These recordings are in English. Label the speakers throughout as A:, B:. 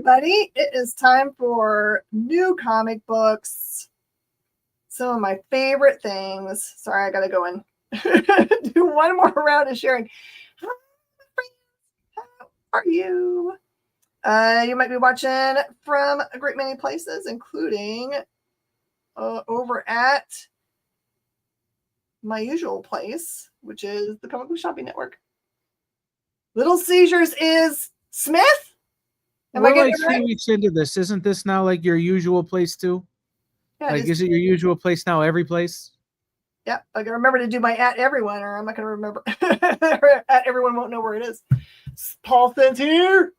A: everybody. It is time for new comic books. Some of my favorite things. Sorry, I got to go and do one more round of sharing. Hi, friends. How are you? You might be watching from a great many places, including over at my usual place, which is the Comic Book Shopping Network. Little Seizures is Smith?
B: We're like 3 weeks into this. Isn't this now like your usual place too? Yeah, like, is it your usual place now? Every place?
A: Yeah, I can remember to do my at everyone, or I'm not going to remember. At everyone won't know where it is. Paulson's here.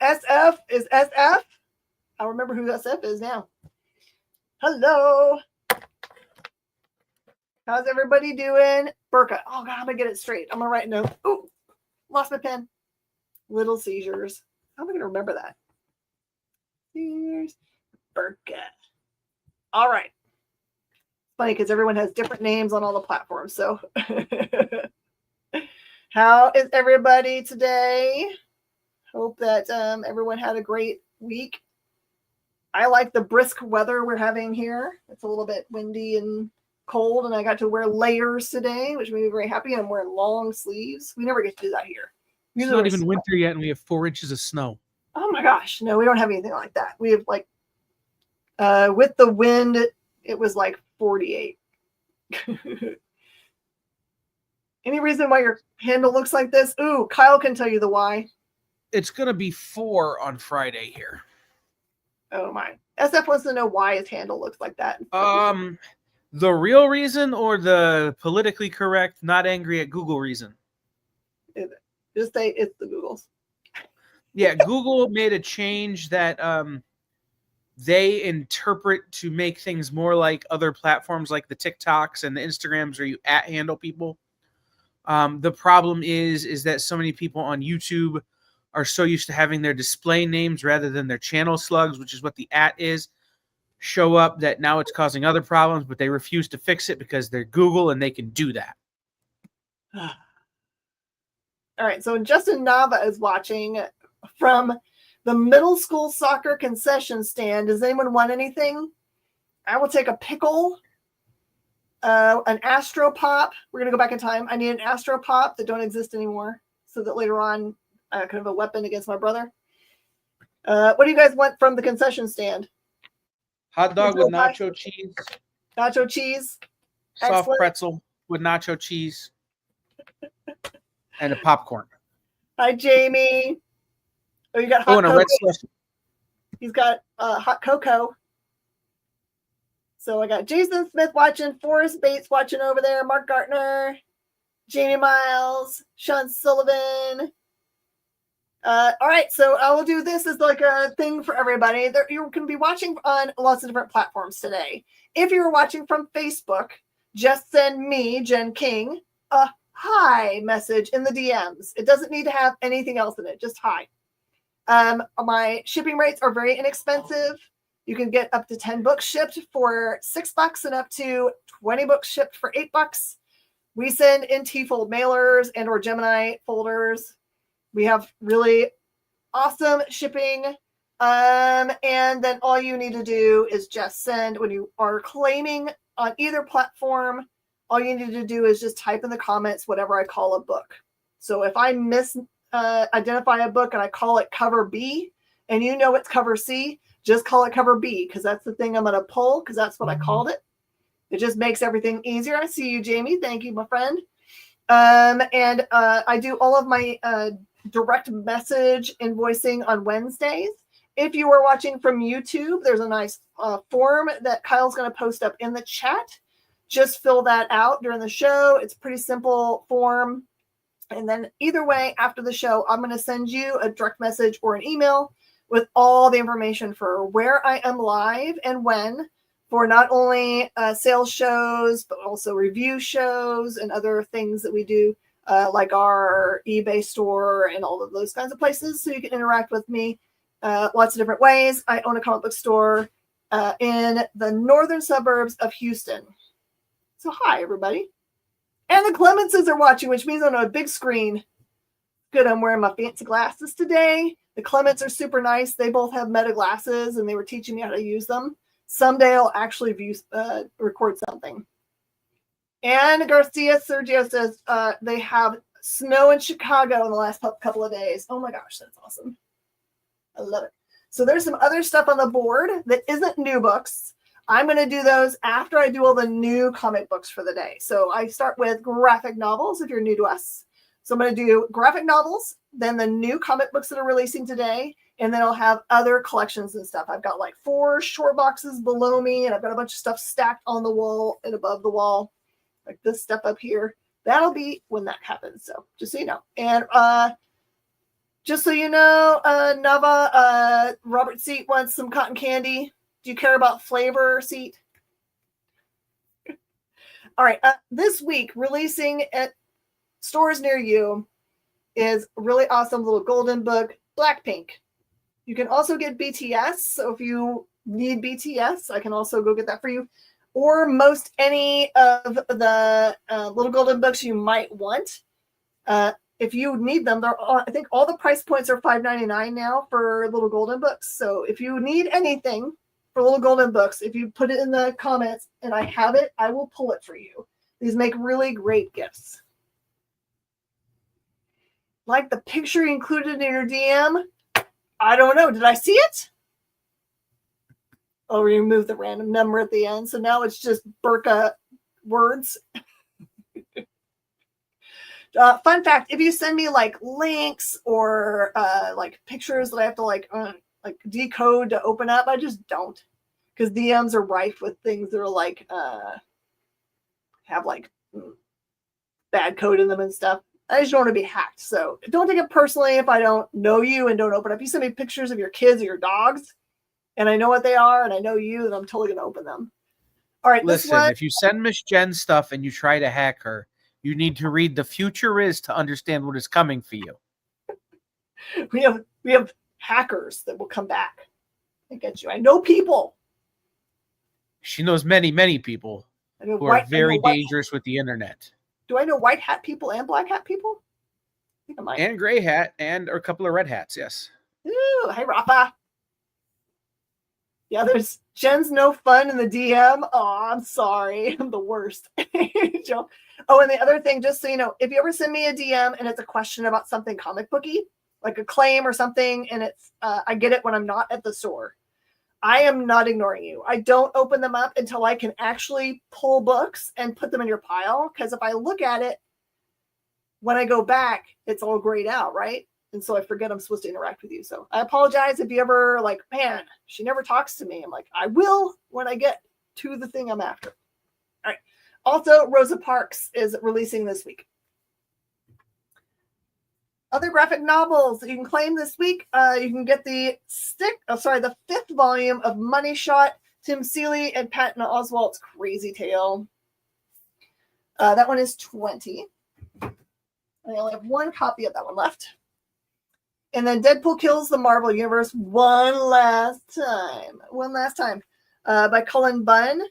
A: SF is SF. I'll remember who SF is now. Hello. How's everybody doing? Burka. Oh, God, I'm going to get it straight. I'm going to write a note. Ooh, lost my pen. Little Seizures. How am I going to remember that? Seizures. Burka. All right. Funny because everyone has different names on all the platforms. So how is everybody today? Hope that everyone had a great week. I like the brisk weather we're having here. It's a little bit windy and cold, and I got to wear layers today, which made me very happy. I'm wearing long sleeves. We never get to do that here.
B: It's not even winter yet, and we have 4 inches of snow.
A: Oh my gosh. No, we don't have anything like that. We have like, with the wind, it was like 48. Any reason why your handle looks like this? Ooh, Kyle can tell you the why.
B: It's going to be 4 on Friday here.
A: Oh my. SF wants to know why his handle looks like that.
B: The real reason or the politically correct, not angry at Google reason?
A: Just say it's the Googles.
B: Yeah, Google made a change that they interpret to make things more like other platforms like the TikToks and the Instagrams where you @handle people. The problem is that so many people on YouTube are so used to having their display names rather than their channel slugs, which is what the @ is, show up that now it's causing other problems, but they refuse to fix it because they're Google and they can do that.
A: All right, so Justin Nava is watching from the middle school soccer concession stand. Does anyone want anything? I will take a pickle, an Astro Pop. We're going to go back in time. I need an Astro Pop that don't exist anymore so that later on I can have a weapon against my brother. What do you guys want from the concession stand?
B: Hot dog with nacho cheese.
A: Nacho cheese.
B: Soft
A: Excellent.
B: pretzel with nacho cheese. And a popcorn.
A: Hi, Jamie. Oh, you got hot
B: and a red slushie.
A: He's got hot cocoa. So I got Jason Smith watching, Forrest Bates watching over there, Mark Gartner, Jamie Miles, Sean Sullivan. All right, so I will do this as like a thing for everybody. You can be watching on lots of different platforms today. If you're watching from Facebook, just send me, Jen King, a hi message in the DMs. It doesn't need to have anything else in it, just hi. My shipping rates are very inexpensive. You can get up to 10 books shipped for $6 and up to 20 books shipped for $8. We send in T-fold mailers and or Gemini folders. We have really awesome shipping. And then all you need to do is just send, when you are claiming on either platform, all you need to do is just type in the comments whatever I call a book. So if I identify a book and I call it cover B and you know it's cover C, just call it cover B because that's the thing I'm going to pull because that's what I called it. It just makes everything easier. I see you, Jamie. Thank you, my friend. And I do all of my direct message invoicing on Wednesdays. If you are watching from YouTube, there's a nice form that Kyle's going to post up in the chat. Just fill that out during the show. It's a pretty simple form. And then either way, after the show, I'm going to send you a direct message or an email with all the information for where I am live and when for not only sales shows, but also review shows and other things that we do, like our eBay store and all of those kinds of places. So you can interact with me lots of different ways. I own a comic book store in the northern suburbs of Houston. So hi, everybody. And the Clemenses are watching, which means I'm on a big screen. Good, I'm wearing my fancy glasses today. The Clements are super nice. They both have Meta glasses, and they were teaching me how to use them. Someday I'll actually record something. And Garcia Sergio says they have snow in Chicago in the last couple of days. Oh my gosh, that's awesome. I love it. So there's some other stuff on the board that isn't new books. I'm going to do those after I do all the new comic books for the day. So I start with graphic novels if you're new to us. So I'm going to do graphic novels, then the new comic books that are releasing today, and then I'll have other collections and stuff. I've got like 4 short boxes below me, and I've got a bunch of stuff stacked on the wall and above the wall, like this stuff up here. That'll be when that happens. So just so you know. And just so you know, Nava, Robert Seat wants some cotton candy. Do you care about flavor, Seat? All right. This week, releasing at stores near you is a really awesome little golden book, Blackpink. You can also get BTS. So if you need BTS, I can also go get that for you. Or most any of the little golden books you might want. If you need them, I think all the price points are $5.99 now for little golden books. So if you need anything for little golden books, if you put it in the comments and I have it, I will pull it for you. These make really great gifts. Like the picture included in your DM? I don't know. Did I see it? I'll remove the random number at the end. So now it's just Burka words. Fun fact, if you send me like links or like pictures that I have to like decode to open up, I just don't, because DMs are rife with things that are like have like bad code in them and stuff. I just don't want to be hacked. So don't take it personally if I don't know you and don't open up. You send me pictures of your kids or your dogs and I know what they are and I know you, then I'm totally going to open them. All right.
B: Listen, if you send Miss Jen stuff and you try to hack her, you need to read The Future Is to understand what is coming for you.
A: We have hackers that will come back and get you. I know people.
B: She knows many, many people who are very dangerous with the internet.
A: Do I know white hat people and black hat people? I think I might.
B: And gray hat and a couple of red hats, yes.
A: Ooh, hey, Rafa. Yeah, there's Jen's no fun in the DM. Oh, I'm sorry. I'm the worst. Oh, and the other thing, just so you know, if you ever send me a DM and it's a question about something comic booky, like a claim or something, and it's I get it when I'm not at the store, I am not ignoring you. I don't open them up until I can actually pull books and put them in your pile. Because if I look at it, when I go back, it's all grayed out, right? And so I forget I'm supposed to interact with you. So I apologize if you ever like, man, she never talks to me. I'm like, I will when I get to the thing I'm after. All right. Also, Rosa Parks is releasing this week. Other graphic novels that you can claim this week. You can get the 5th volume of Money Shot, Tim Seeley and Patton Oswalt's Crazy Tale. That one is $20. I only have one copy of that one left. And then Deadpool Kills the Marvel Universe one last time by Cullen Bunn.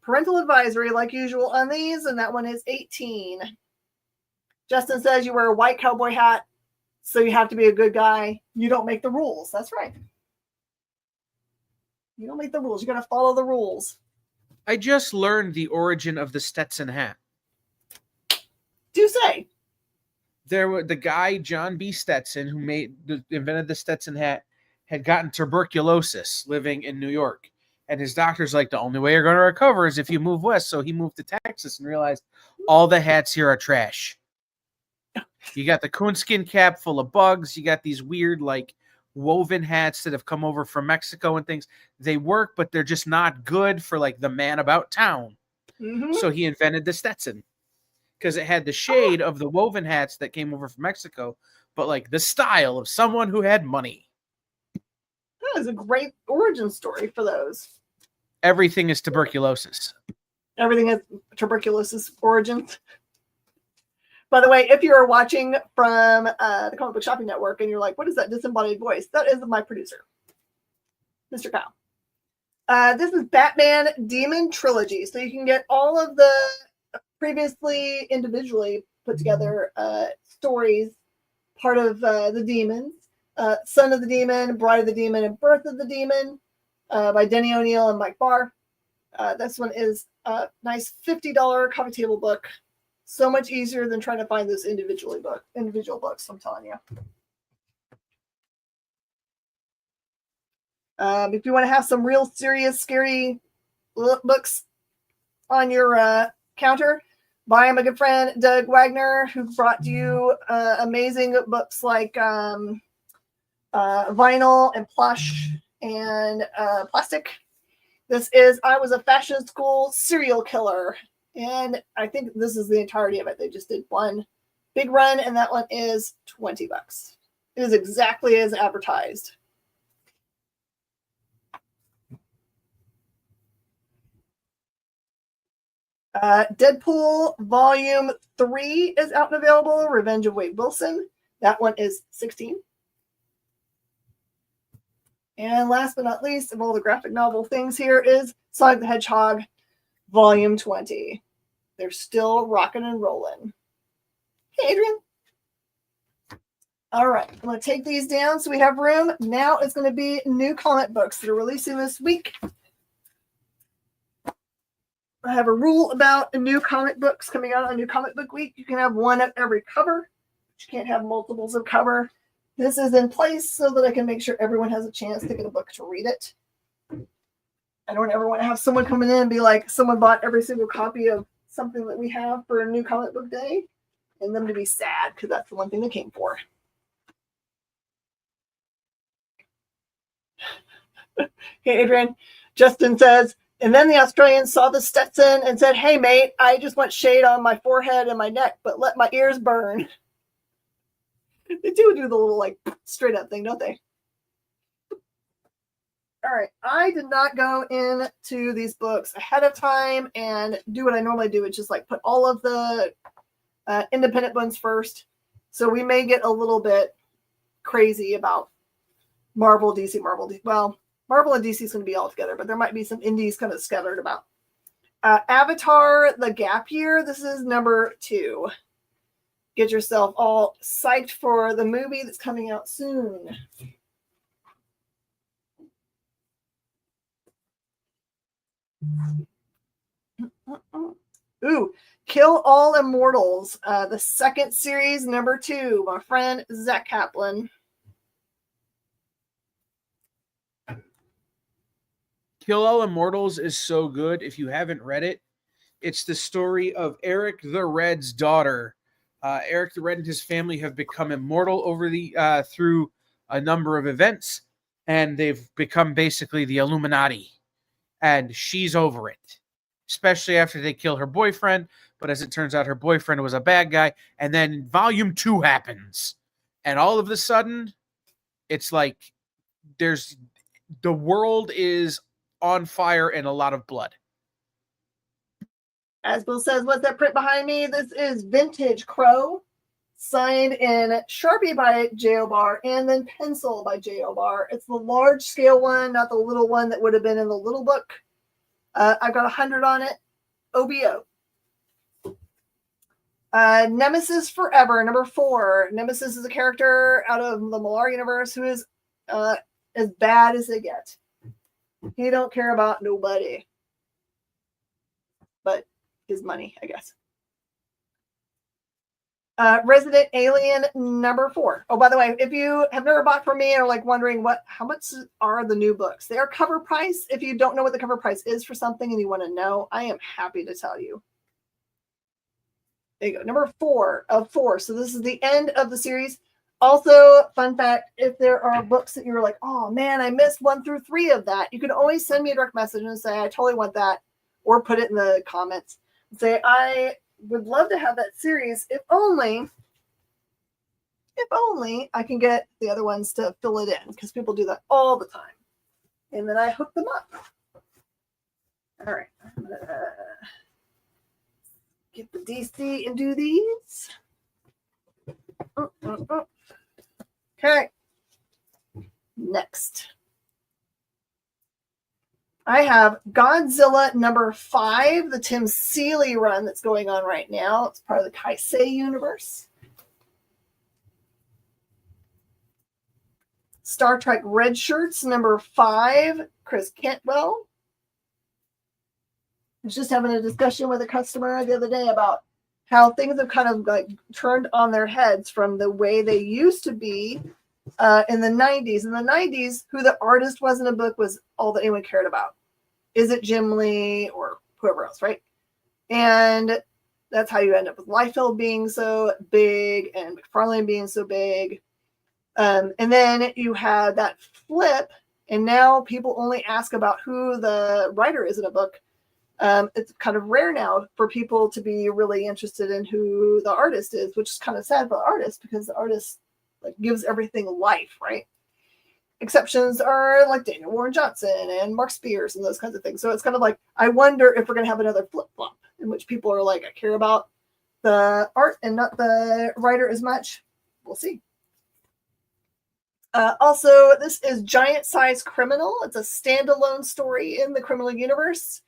A: Parental advisory, like usual, on these, and that one is $18. Justin says you wear a white cowboy hat, so you have to be a good guy. You don't make the rules. That's right. You don't make the rules. You got to follow the rules.
B: I just learned the origin of the Stetson hat.
A: Do say.
B: The guy, John B. Stetson, who invented the Stetson hat, had gotten tuberculosis living in New York. And his doctor's like, the only way you're going to recover is if you move west. So he moved to Texas and realized all the hats here are trash. You got the coonskin cap full of bugs. You got these weird, like, woven hats that have come over from Mexico and things. They work, but they're just not good for, like, the man about town. Mm-hmm. So he invented the Stetson because it had the shade of the woven hats that came over from Mexico, but, like, the style of someone who had money.
A: That is a great origin story for those.
B: Everything is tuberculosis.
A: Everything is tuberculosis origins. By the way, if you're watching from the Comic Book Shopping Network and you're like, what is that disembodied voice? That is my producer, Mr. Kyle. This is Batman Demon Trilogy. So you can get all of the previously individually put together stories, part of the demons. Son of the Demon, Bride of the Demon, and Birth of the Demon by Denny O'Neil and Mike Barr. This one is a nice $50 coffee table book. So much easier than trying to find those individual books, I'm telling you. If you want to have some real serious, scary books on your counter, buy my good friend Doug Wagner, who brought you amazing books like Vinyl and Plush and Plastic. This is I Was a Fashion School Serial Killer. And I think this is the entirety of it. They just did one big run, and that one is $20. It is exactly as advertised. Deadpool Volume 3 is out and available. Revenge of Wade Wilson. That one is $16. And last but not least, of all the graphic novel things here is Sonic the Hedgehog Volume 20. They're still rocking and rolling. Hey, Adrian. All right, I'm going to take these down so we have room. Now it's going to be new comic books that are releasing this week. I have a rule about new comic books coming out on New Comic Book Week. You can have one of every cover, but you can't have multiples of cover. This is in place so that I can make sure everyone has a chance to get a book to read it. I don't ever want to have someone coming in and be like, someone bought every single copy of something that we have for a New Comic Book Day, and them to be sad, because that's the one thing they came for. Hey, Adrian. Justin says, and then the Australian saw the Stetson and said, hey, mate, I just want shade on my forehead and my neck, but let my ears burn. They do the little, like, straight up thing, don't they? All right. I did not go into these books ahead of time and do what I normally do, which is, like, put all of the independent ones first. So we may get a little bit crazy about Marvel, DC. Well, Marvel and DC is going to be all together, but there might be some indies kind of scattered about. Avatar, The Gap Year. This is number 2. Get yourself all psyched for the movie that's coming out soon. Ooh, Kill All Immortals. The second series, number 2. My friend Zach Kaplan.
B: Kill All Immortals is so good. If you haven't read it, it's the story of Eric the Red's daughter. Eric the Red and his family have become immortal over the through a number of events, and they've become basically the Illuminati. And she's over it, especially after they kill her boyfriend. But as it turns out, her boyfriend was a bad guy. And then Volume 2 happens, and all of a sudden, it's like the world is on fire and a lot of blood.
A: As Bill says, what's that print behind me? This is Vintage Crow, signed in Sharpie by J.O. Barr and then pencil by J.O. Barr. It's the large scale one, not the little one that would have been in the little book. I've got 100 on it. OBO. Nemesis Forever, number 4. Nemesis is a character out of the Millar universe who is as bad as they get. He don't care about nobody. But his money, I guess. Resident Alien number 4. Oh, by the way, if you have never bought from me and are like wondering how much are the new books, they are cover price. If you don't know what the cover price is for something and you want to know, I am happy to tell you. There you go. Number 4 of 4. So this is the end of the series. Also, fun fact, if there are books that you're like, oh man, I missed 1 through 3 of that, you can always send me a direct message and say, I totally want that, or put it in the comments. Say, I would love to have that series, if only I can get the other ones to fill it in, because people do that all the time. And then I hook them up. All right. I'm going to get the DC and do these. Okay. Next. I have Godzilla number 5, the Tim Seeley run that's going on right now. It's part of the Kaisei universe. Star Trek Red Shirts, number 5, Chris Cantwell. I was just having a discussion with a customer the other day about how things have kind of like turned on their heads from the way they used to be in the 90s. In the 90s, who the artist was in a book was all that anyone cared about. Is it Jim Lee or whoever else, right? And that's how you end up with Liefeld being so big and McFarlane being so big. And then you have that flip, and now people only ask about who the writer is in a book. It's kind of rare now for people to be really interested in who the artist is, which is kind of sad for the artist because the artist like gives everything life, right? Exceptions are like Daniel Warren Johnson and Mark Spears and those kinds of things. So it's kind of like, I wonder if we're going to have another flip-flop in which people are like, I care about the art and not the writer as much. We'll see. Also, this is Giant Size Criminal. It's a standalone story in the Criminal Universe.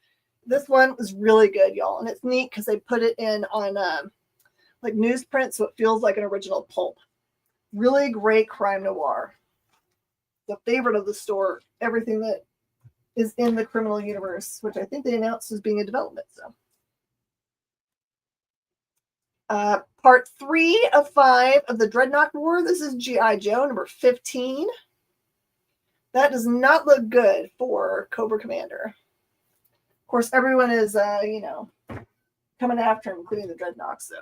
A: This one was really good, y'all. And it's neat because they put it in on like newsprint, so it feels like an original pulp. Really great crime noir. The favorite of the store, everything that is in the Criminal Universe, which I think they announced as being in development. So, part 3 of 5 of the Dreadnought War. This is G.I. Joe number 15. That does not look good for Cobra Commander. Of course, everyone is, coming after him, including the Dreadnoughts. So,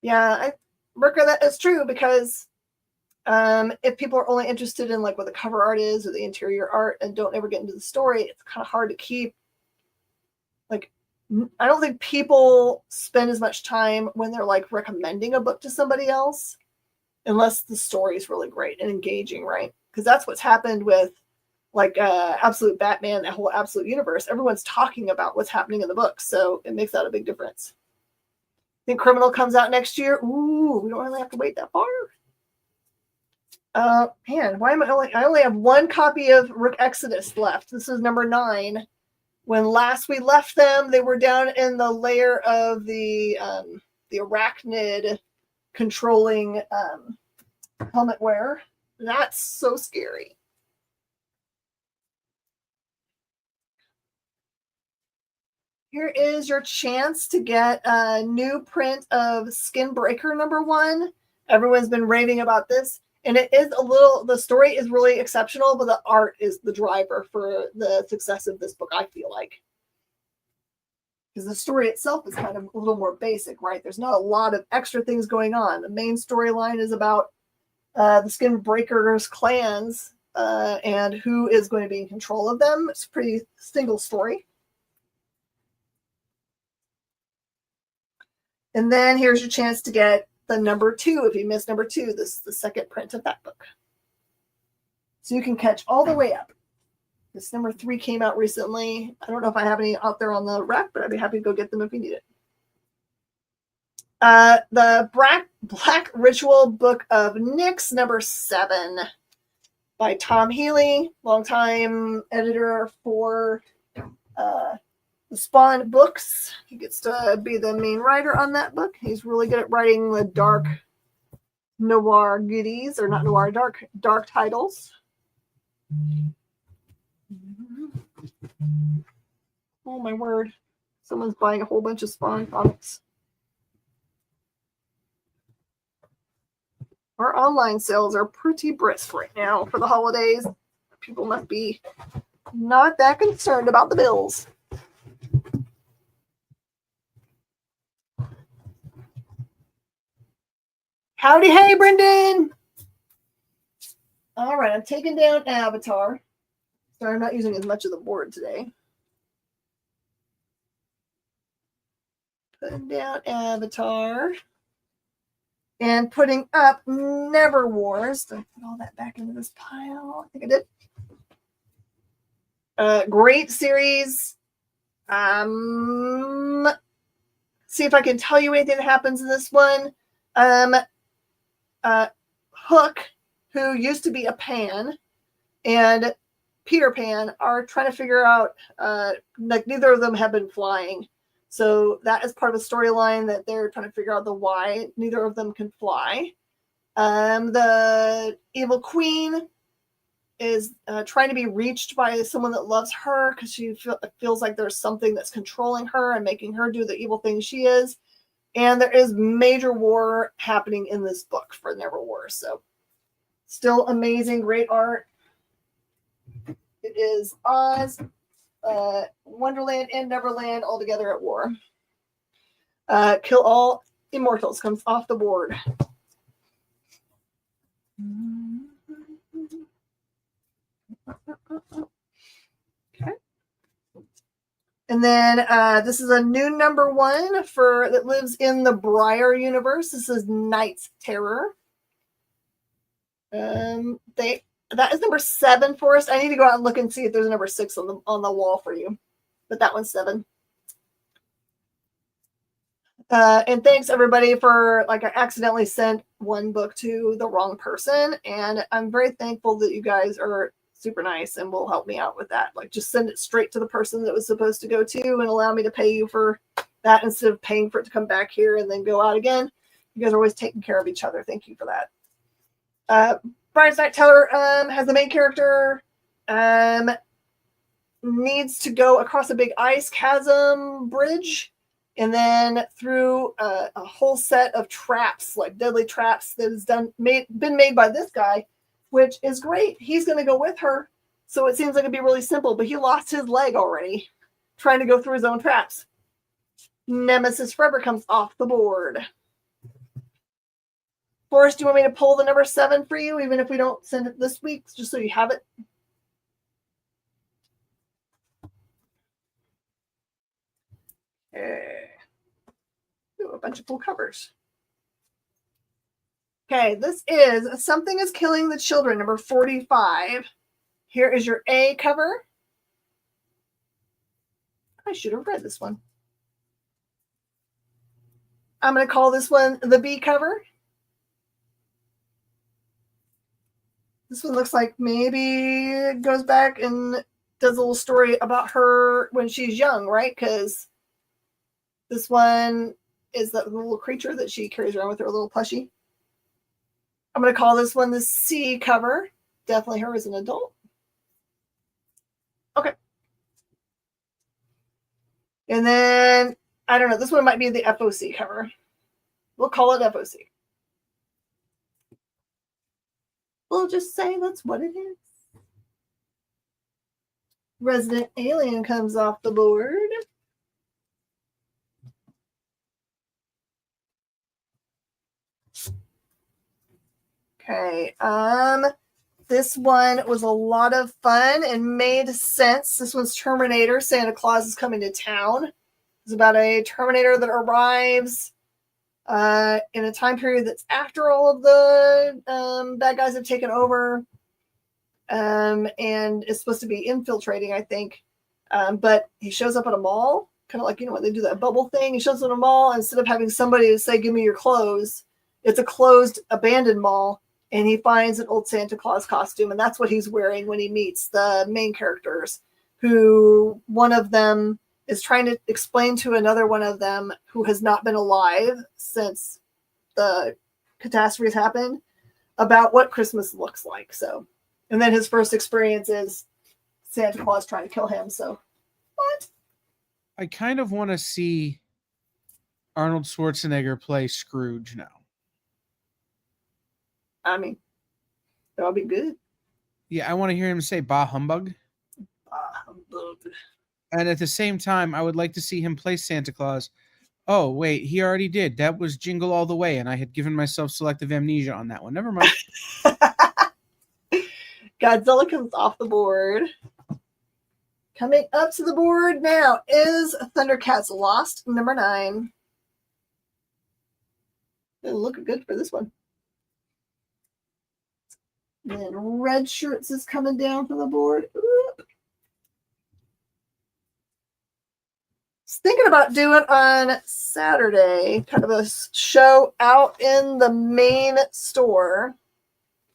A: yeah, Merca, that is true because if people are only interested in like what the cover art is or the interior art and don't ever get into the story, it's kind of hard to keep. Like, I don't think people spend as much time when they're like recommending a book to somebody else unless the story is really great and engaging, right? Because that's what's happened with like Absolute Batman, that whole Absolute universe. Everyone's talking about what's happening in the books, so it makes that a big difference. I think Criminal comes out next year. Ooh, we don't really have to wait that far. Man, why am I only have one copy of Rook Exodus left. This is number 9. When last we left them, they were down in the layer of the arachnid controlling helmet wear. That's so scary. Here is your chance to get a new print of Skin Breaker number 1. Everyone's been raving about this. And it is the story is really exceptional, but the art is the driver for the success of this book, I feel like. Because the story itself is kind of a little more basic, right? There's not a lot of extra things going on. The main storyline is about the Skin Breakers clans and who is going to be in control of them. It's a pretty single story. And then here's your chance to get the number 2. If you missed number 2, this is the second print of that book. So you can catch all the way up. This number 3 came out recently. I don't know if I have any out there on the rack, but I'd be happy to go get them if you need it. The Black Ritual Book of Nyx, number 7, by Tom Healy, longtime editor for the Spawn books. He gets to be the main writer on that book. He's really good at writing the dark noir goodies, or not noir, dark titles. Oh my word. Someone's buying a whole bunch of Spawn comics. Our online sales are pretty brisk right now for the holidays. People must be not that concerned about the bills. Howdy, hey, Brendan. All right, I'm taking down Avatar. Sorry, I'm not using as much of the board today. Putting down Avatar. And putting up Never Wars. Did I put all that back into this pile? I think I did. Great series. See if I can tell you anything that happens in this one. Hook, who used to be a Pan, and Peter Pan are trying to figure out, like neither of them have been flying, So that is part of a storyline that they're trying to figure out the why neither of them can fly. The evil queen is trying to be reached by someone that loves her because she feels like there's something that's controlling her and making her do the evil thing she is. And there is major war happening in this book for Neverwar. So still amazing, great art. It is Oz, Wonderland, and Neverland all together at war. Kill All Immortals comes off the board. Okay. And then this is a new number 1 that lives in the Briar universe. This is Knight's Terror. That is number 7 for us. I need to go out and look and see if there's a number 6 on the wall for you. But that one's 7. And thanks everybody for, like, I accidentally sent one book to the wrong person, and I'm very thankful that you guys are super nice and will help me out with that. Like, just send it straight to the person that was supposed to go to and allow me to pay you for that instead of paying for it to come back here and then go out again. You guys are always taking care of each other. Thank you for that. Brian's Night Teller has the main character needs to go across a big ice chasm bridge and then through a whole set of traps, like deadly traps that has been made by this guy, which is great. He's going to go with her. So it seems like it'd be really simple, but he lost his leg already trying to go through his own traps. Nemesis Forever comes off the board. Forrest, do you want me to pull the number 7 for you, even if we don't send it this week, just so you have it? Okay. Ooh, a bunch of cool covers. Okay, this is Something is Killing the Children, number 45. Here is your A cover. I should have read this one. I'm going to call this one the B cover. This one looks like maybe it goes back and does a little story about her when she's young, right? Because this one is that little creature that she carries around with her, little plushie. I'm going to call this one the C cover. Definitely her as an adult. Okay. And then, I don't know, this one might be the FOC cover. We'll call it FOC. We'll just say that's what it is. Resident Alien comes off the board. Okay. This one was a lot of fun and made sense. This one's Terminator. Santa Claus is coming to town. It's about a Terminator that arrives in a time period that's after all of the bad guys have taken over, and is supposed to be infiltrating, I think. But he shows up at a mall, kind of like, when they do that bubble thing. He shows up at a mall, instead of having somebody to say, give me your clothes, it's a closed, abandoned mall, and he finds an old Santa Claus costume, and that's what he's wearing when he meets the main characters, who one of them is trying to explain to another one of them who has not been alive since the catastrophes happened about what Christmas looks like. So, and then his first experience is Santa Claus trying to kill him. So, what?
B: I kind of want to see Arnold Schwarzenegger play Scrooge now.
A: I mean, that'll be good.
B: Yeah, I want to hear him say "Bah humbug."
A: Bah humbug.
B: And at the same time, I would like to see him play Santa Claus. Oh, wait, he already did. That was Jingle All the Way, and I had given myself selective amnesia on that one. Never mind.
A: Godzilla comes off the board. Coming up to the board now is Thundercats Lost, number 9. It'll look good for this one. And Red Shirts is coming down from the board. Oop. Thinking about doing on Saturday kind of a show out in the main store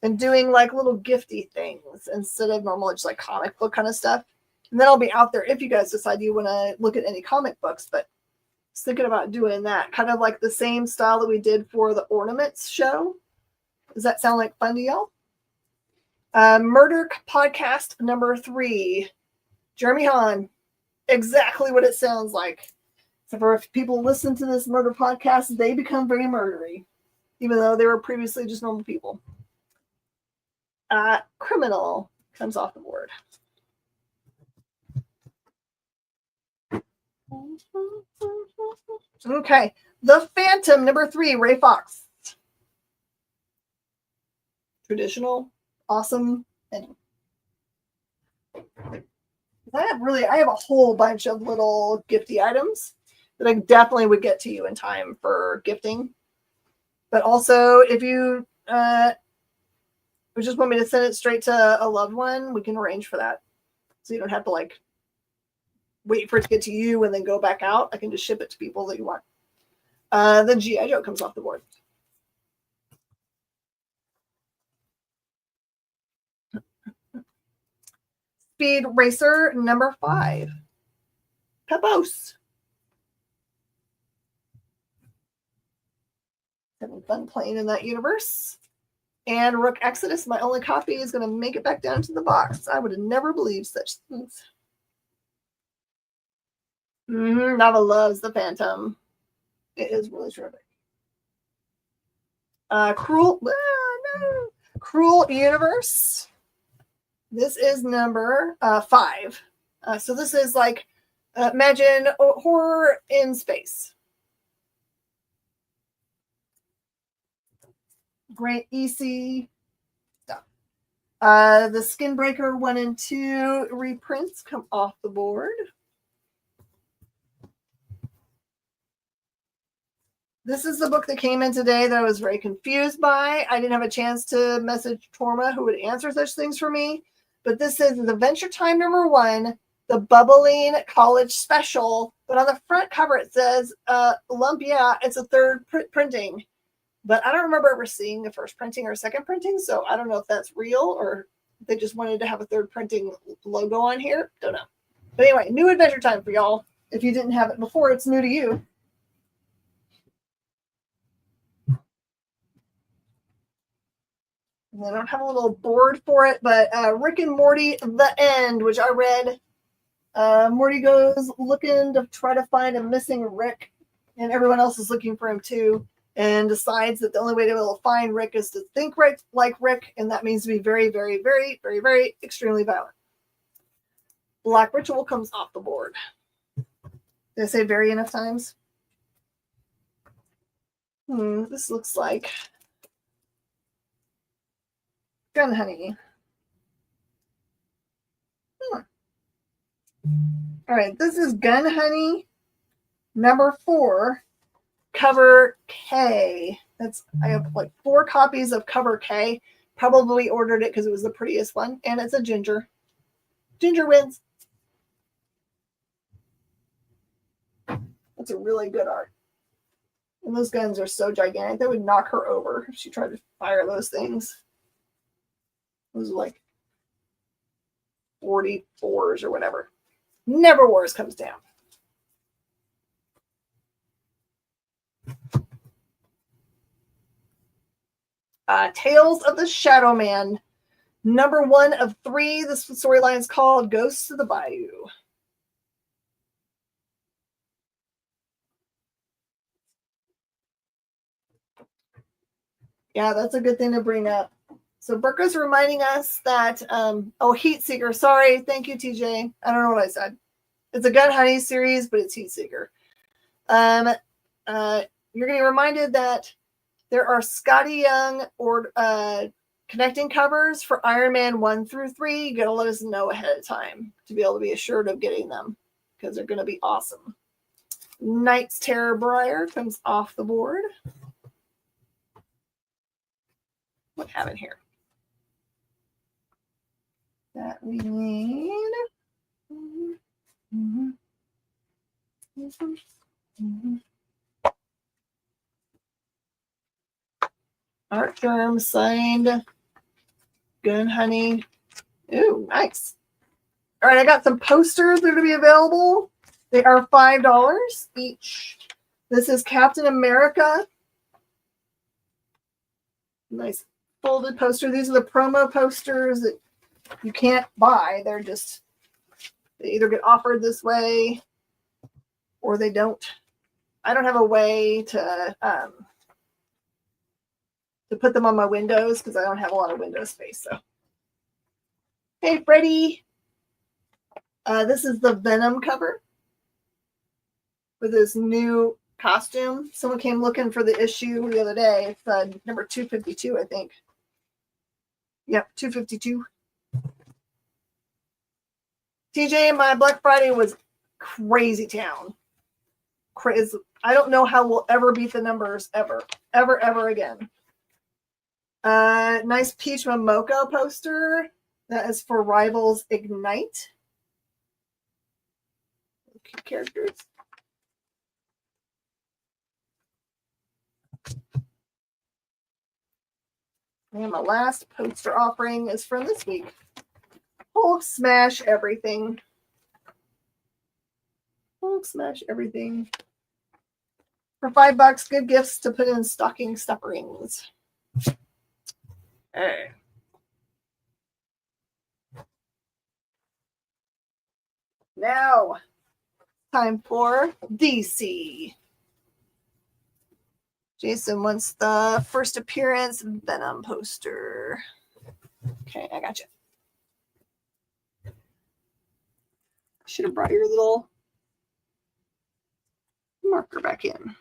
A: and doing like little gifty things instead of normal just like comic book kind of stuff. And then I'll be out there if you guys decide you want to look at any comic books. But was thinking about doing that, kind of like the same style that we did for the ornaments show. Does that sound like fun to y'all? Murder podcast number 3. Jeremy Hahn. Exactly what it sounds like. So for if people listen to this murder podcast, they become very murdery, even though they were previously just normal people. Criminal comes off the board. Okay. The Phantom number 3, Ray Fox. Traditional, awesome ending. I have a whole bunch of little gifty items that I definitely would get to you in time for gifting. But also, if you just want me to send it straight to a loved one, we can arrange for that. So you don't have to like wait for it to get to you and then go back out. I can just ship it to people that you want. Then G.I. Joe comes off the board. Speed Racer number 5. Pepos. Having fun playing in that universe. And Rook Exodus, my only copy, is going to make it back down to the box. I would have never believed such things. Nava loves the Phantom. It is really terrific. Cruel Universe. This is number 5. So this is like, imagine horror in space. Great EC stuff. The Skinbreaker 1 and 2 reprints come off the board. This is the book that came in today that I was very confused by. I didn't have a chance to message Torma, who would answer such things for me. But this is Adventure Time number 1, the Bubbling College Special. But on the front cover, it says, lump, yeah, it's a third printing. But I don't remember ever seeing the first printing or second printing. So I don't know if that's real or they just wanted to have a third printing logo on here. Don't know. But anyway, new Adventure Time for y'all. If you didn't have it before, it's new to you. I don't have a little board for it, but Rick and Morty, The End, which I read. Morty goes looking to try to find a missing Rick, and everyone else is looking for him too, and decides that the only way to be able to find Rick is to think like Rick, and that means to be very, very, very, very, very extremely violent. Black Ritual comes off the board. Did I say very enough times? This looks like Gun Honey. All right, this is Gun Honey number 4, cover K. I have like 4 copies of cover K. Probably ordered it because it was the prettiest one, and it's a ginger. Ginger wins. That's a really good art. And those guns are so gigantic, they would knock her over if she tried to fire those things. Those are like 44s or whatever. Never Wars comes down. Tales of the Shadow Man, number 1 of 3. This storyline is called Ghosts of the Bayou. Yeah, that's a good thing to bring up. So Burka's reminding us that, Heat Seeker. Sorry. Thank you, TJ. I don't know what I said. It's a Gun Honey series, but it's Heat Seeker. You're getting reminded that there are Scotty Young or connecting covers for Iron Man 1 through 3. You got to let us know ahead of time to be able to be assured of getting them because they're going to be awesome. Knight's Terror Briar comes off the board. What have in here? That we need. Art Germ signed. Gun Honey. Ooh, nice. All right, I got some posters that are going to be available. They are $5 each. This is Captain America. Nice folded poster. These are the promo posters that you can't buy. They're just, they either get offered this way or they don't. I don't have a way to put them on my windows because I don't have a lot of window space. So, hey, Freddie. This is the Venom cover with his new costume. Someone came looking for the issue the other day. It's number 252, I think. Yep, 252. TJ, my Black Friday was crazy town. Crazy. I don't know how we'll ever beat the numbers ever again. Nice Peach Momoko poster. That is for Rivals Ignite. Cute characters. And my last poster offering is from this week. Hulk Smash Everything. Hulk Smash Everything. For $5, good gifts to put in stocking stufferings. Hey. Now, time for DC. Jason wants the first appearance Venom poster. Okay, I got you. Should have brought your little marker back in.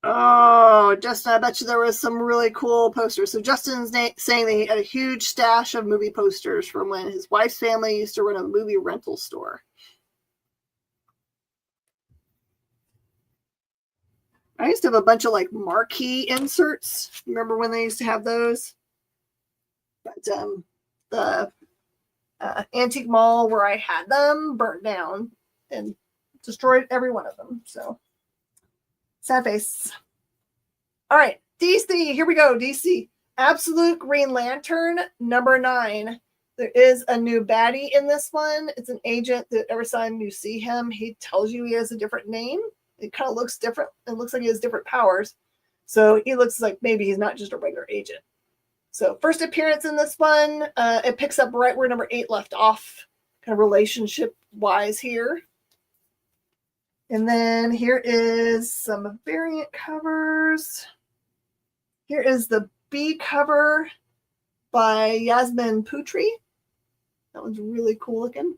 A: Oh, Justin, I bet you there was some really cool posters. So Justin's saying that he had a huge stash of movie posters from when his wife's family used to run a movie rental store. I used to have a bunch of like marquee inserts. Remember when they used to have those? But the antique mall where I had them burnt down and destroyed every one of them. So sad face. All right, DC. Here we go. DC. Absolute Green Lantern number 9. There is a new baddie in this one. It's an agent that every time you see him, he tells you he has a different name. It kind of looks different. It looks like he has different powers. So he looks like maybe he's not just a regular agent. So first appearance in this one, it picks up right where number 8 left off, kind of relationship-wise here. And then here is some variant covers. Here is the B cover by Yasmin Putri. That one's really cool looking.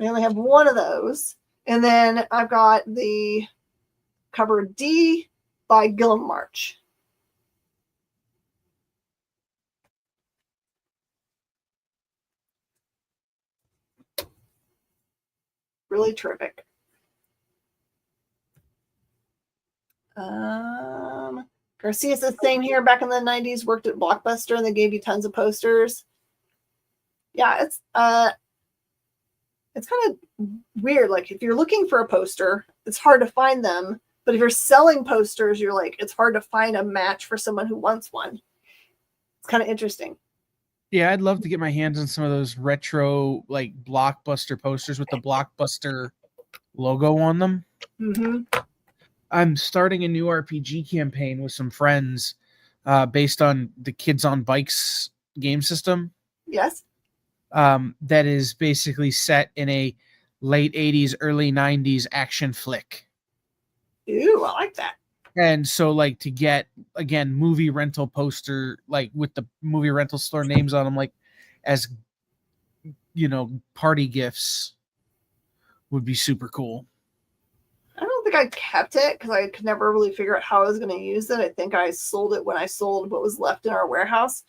A: I only have one of those. And then I've got the cover D by Gilliam March. Really terrific. Garcia's the same here. Back in the 90s, worked at Blockbuster and they gave you tons of posters. Yeah, it's kind of weird. Like if you're looking for a poster, it's hard to find them. But if you're selling posters, you're like, it's hard to find a match for someone who wants one. It's kind of interesting.
B: Yeah, I'd love to get my hands on some of those retro, like Blockbuster posters with the Blockbuster logo on them.
A: Mm-hmm.
B: I'm starting a new RPG campaign with some friends based on the Kids on Bikes game system.
A: Yes.
B: That is basically set in a late 80s, early 90s action flick.
A: Ooh, I like that.
B: And so, like, to get, again, movie rental poster, like, with the movie rental store names on them, like, as, you know, party gifts would be super cool.
A: I don't think I kept it because I could never really figure out how I was going to use it. I think I sold it when I sold what was left in our warehouse.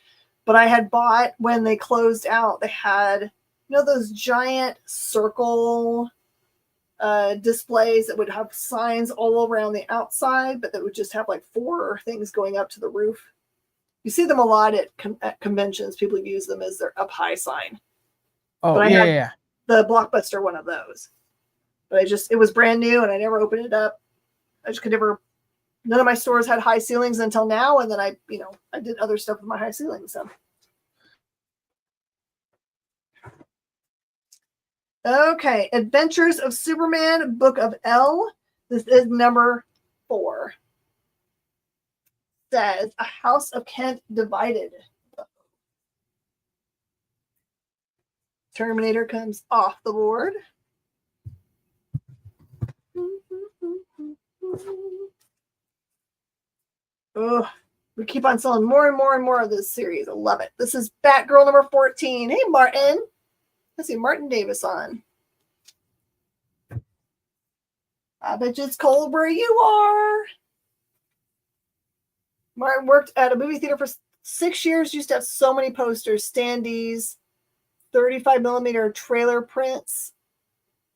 A: But I had bought, when they closed out, they had, you know, those giant circle displays that would have signs all around the outside, but that would just have like 4 things going up to the roof. You see them a lot at conventions. People use them as their up high sign.
B: Oh,
A: but I
B: yeah,
A: had
B: yeah.
A: the Blockbuster one of those. But it was brand new and I never opened it up. I just could never, none of my stores had high ceilings until now. And then I did other stuff with my high ceilings. So Okay, Adventures of Superman, Book of L. This is number 4. Says A House of Kent Divided. Terminator comes off the board. Oh, we keep on selling more and more and more of this series. I love it. This is Batgirl number 14. Hey, Martin. I see Martin Davis on. I bet you it's cold where you are. Martin worked at a movie theater for 6 years. Used to have so many posters, standees, 35 millimeter trailer prints.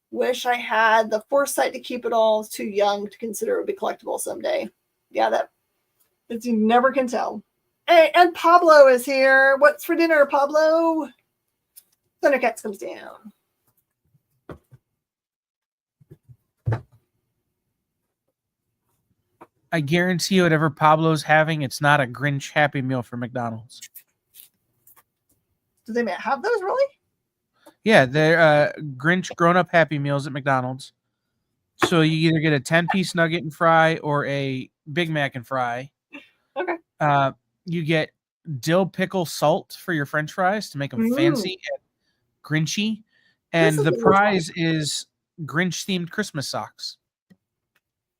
A: Wish I had the foresight to keep it all. Too young to consider it would be collectible someday. Yeah, that you never can tell. Hey, and Pablo is here. What's for dinner, Pablo? Thundercats comes down.
B: I guarantee you, whatever Pablo's having, it's not a Grinch Happy Meal for McDonald's.
A: Do they have those really?
B: Yeah, they're Grinch grown-up Happy Meals at McDonald's. So you either get a 10-piece nugget and fry or a Big Mac and fry.
A: Okay.
B: You get dill pickle salt for your French fries to make them fancy and Grinchy. And the prize is Grinch-themed Christmas socks.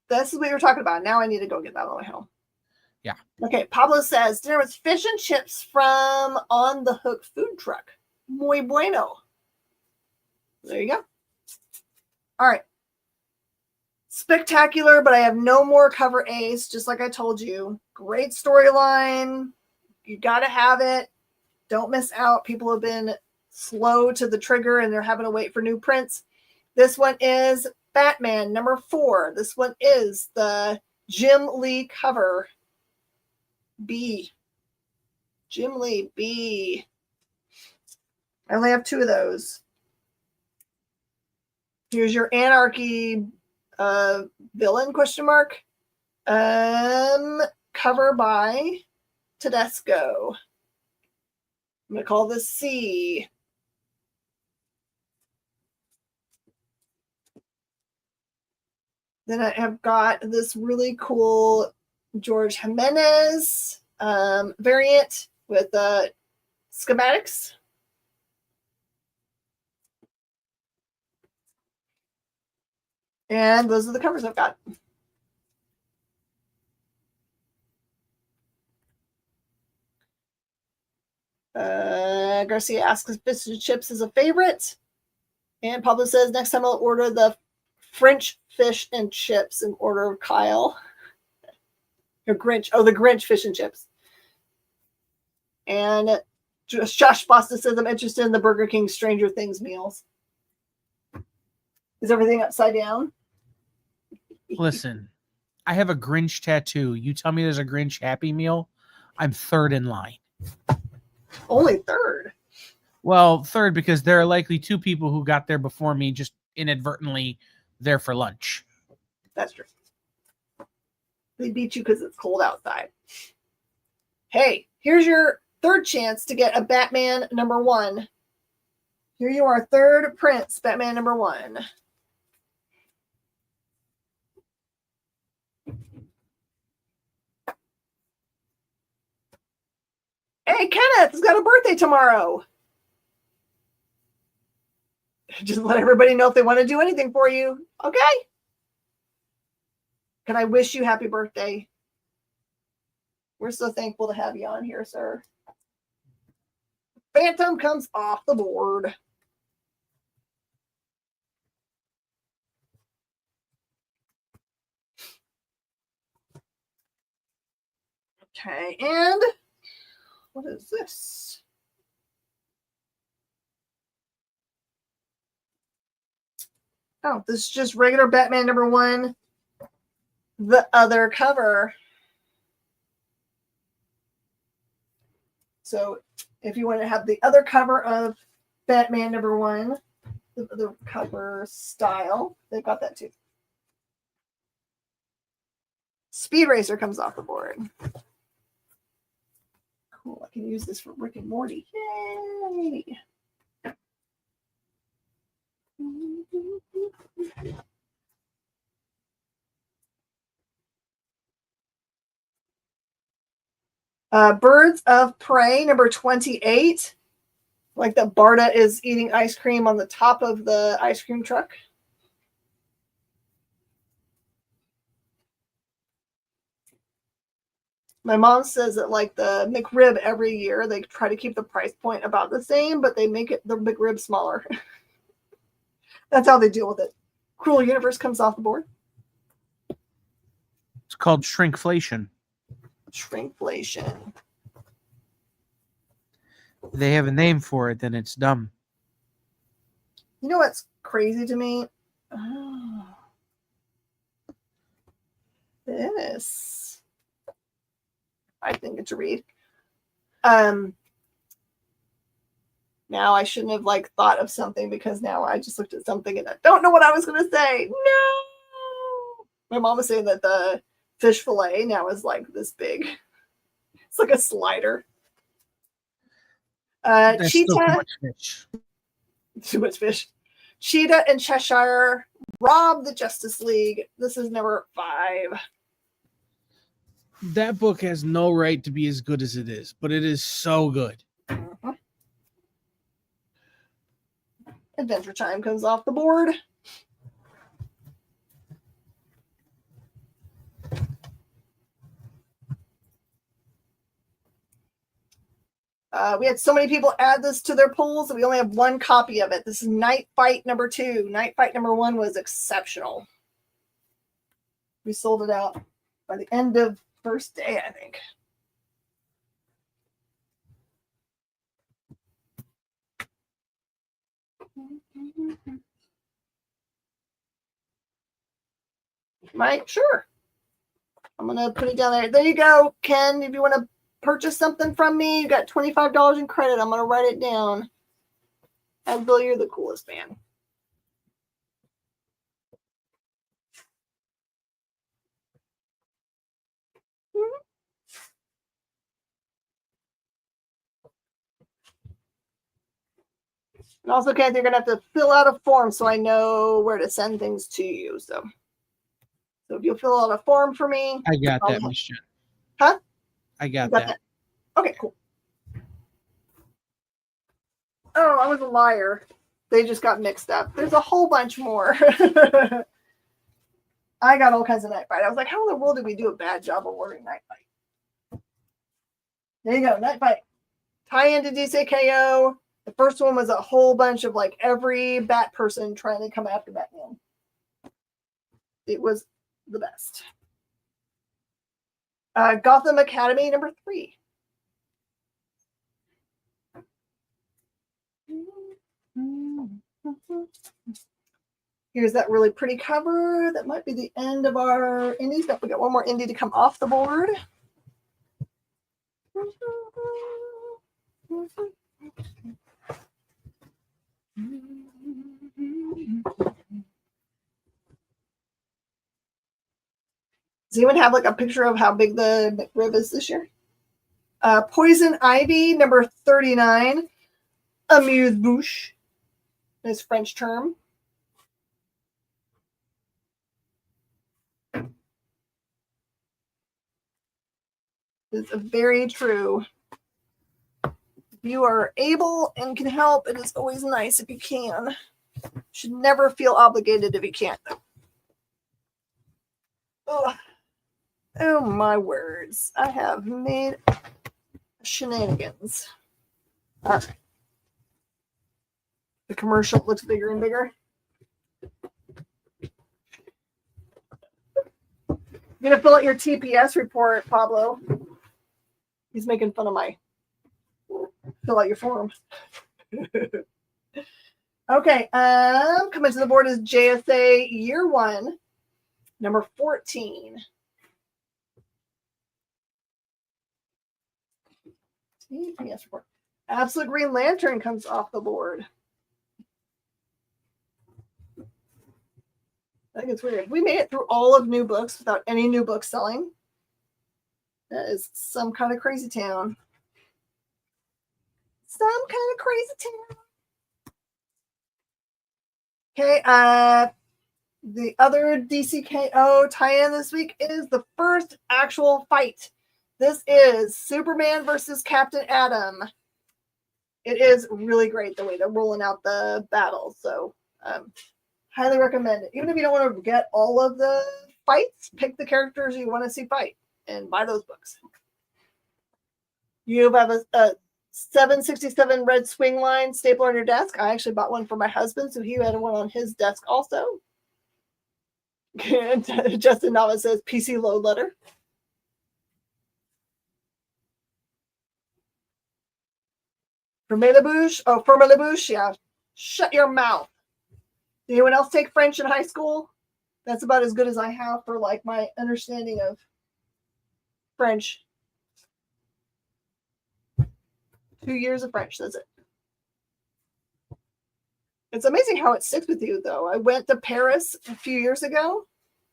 A: This is what you were talking about. Now I need to go get that on my home.
B: Yeah.
A: Okay. Pablo says dinner with fish and chips from On the Hook food truck. Muy bueno. There you go. All right. Spectacular, but I have no more cover A's, just like I told you. Great storyline. You got to have it. Don't miss out. People have been slow to the trigger and they're having to wait for new prints. This one is Batman number 4. This one is the Jim Lee cover. B. Jim Lee B. I only have 2 of those. Here's your Anarchy villain question mark. Cover by Tedesco. I'm gonna call this C. Then I have got this really cool George Jimenez variant with schematics. And those are the covers I've got. Garcia asks if fish and chips is a favorite. And Pablo says next time I'll order the French fish and chips in order of Kyle. Or Grinch. Oh, the Grinch fish and chips. And Josh Foster says I'm interested in the Burger King Stranger Things meals. Is everything upside down?
B: Listen, I have a Grinch tattoo. You tell me there's a Grinch Happy Meal, I'm third in line.
A: Only third?
B: Well, third because there are likely 2 people who got there before me just inadvertently there for lunch.
A: That's true. They beat you because it's cold outside. Hey, here's your third chance to get a Batman number 1. Here you are, third Prince, Batman number 1. Hey, Kenneth has got a birthday tomorrow. Just let everybody know if they want to do anything for you. Okay. Can I wish you happy birthday? We're so thankful to have you on here, sir. Phantom comes off the board. Okay, and what is this? Oh, this is just regular Batman number 1. The other cover. So if you want to have the other cover of Batman number 1, the cover style, they've got that too. Speed Racer comes off the board. Cool, I can use this for Rick and Morty. Yay! Birds of Prey, number 28. Like that Barda is eating ice cream on the top of the ice cream truck. My mom says that like the McRib every year, they try to keep the price point about the same, but they make it the McRib smaller. That's how they deal with it. Cruel Universe comes off the board.
B: It's called shrinkflation.
A: Shrinkflation.
B: They have a name for it, then it's dumb.
A: You know what's crazy to me? Oh. This. I think it's a read. Now I shouldn't have like thought of something because now I just looked at something and I don't know what I was going to say. No. My mom was saying that the fish fillet now is like this big. It's like a slider.
B: That's
A: Cheetah.
B: still too much fish.
A: Too much fish. Cheetah and Cheshire rob the Justice League. This is number 5.
B: That book has no right to be as good as it is, but it is so good.
A: Uh-huh. Adventure Time comes off the board. We had so many people add this to their polls that we only have one copy of it. This is Night Fight number 2. Night Fight number 1 was exceptional. We sold it out by the end of first day, I think. Mike, sure. I'm going to put it down there. There you go, Ken. If you want to purchase something from me, you got $25 in credit. I'm going to write it down. And Bill, you're the coolest man. And also, Kenneth, you're going to have to fill out a form so I know where to send things to you. So if you'll fill out a form for me.
B: I got that, Miss Jen.
A: Huh?
B: I got that.
A: Okay, cool. Oh, I was a liar. They just got mixed up. There's a whole bunch more. I got all kinds of Night Fight. I was like, how in the world did we do a bad job of ordering Night Fight? There you go, Night Fight. Tie into DCKO. The first one was a whole bunch of like every Bat person trying to come after Batman. It was the best. Gotham Academy number 3. Here's that really pretty cover. That might be the end of our indies. We got one more indie to come off the board. Does anyone have like a picture of how big the McRib is this year? Poison Ivy, number 39. Amuse-bouche. This French term. It's very true. If you are able and can help, it is always nice if you can. You should never feel obligated if you can't, though. Ugh. Oh, my words. I have made shenanigans. All right. The commercial looks bigger and bigger. You're going to fill out your TPS report, Pablo. He's making fun of my fill out your form. Okay. Coming to the board is JSA Year 1, number 14. TPS report. Absolute Green Lantern comes off the board. I think it's weird. We made it through all of New Books without any new books selling. That is some kind of crazy town. Some kind of crazy town. Okay, the other DCKO tie-in this week is the first actual fight. This is Superman versus Captain Atom. It is really great the way they're rolling out the battles, so highly recommend it. Even if you don't want to get all of the fights, pick the characters you want to see fight and buy those books. You have a 767 red swing line stapler on your desk. I actually bought one for my husband, so he had one on his desk also. Justin Nava says PC load letter. Ferme-la-bouche, yeah. Shut your mouth. Did anyone else take French in high school? That's about as good as I have for like my understanding of French. 2 years of French, that's it. It's amazing how it sticks with you, though. I went to Paris a few years ago,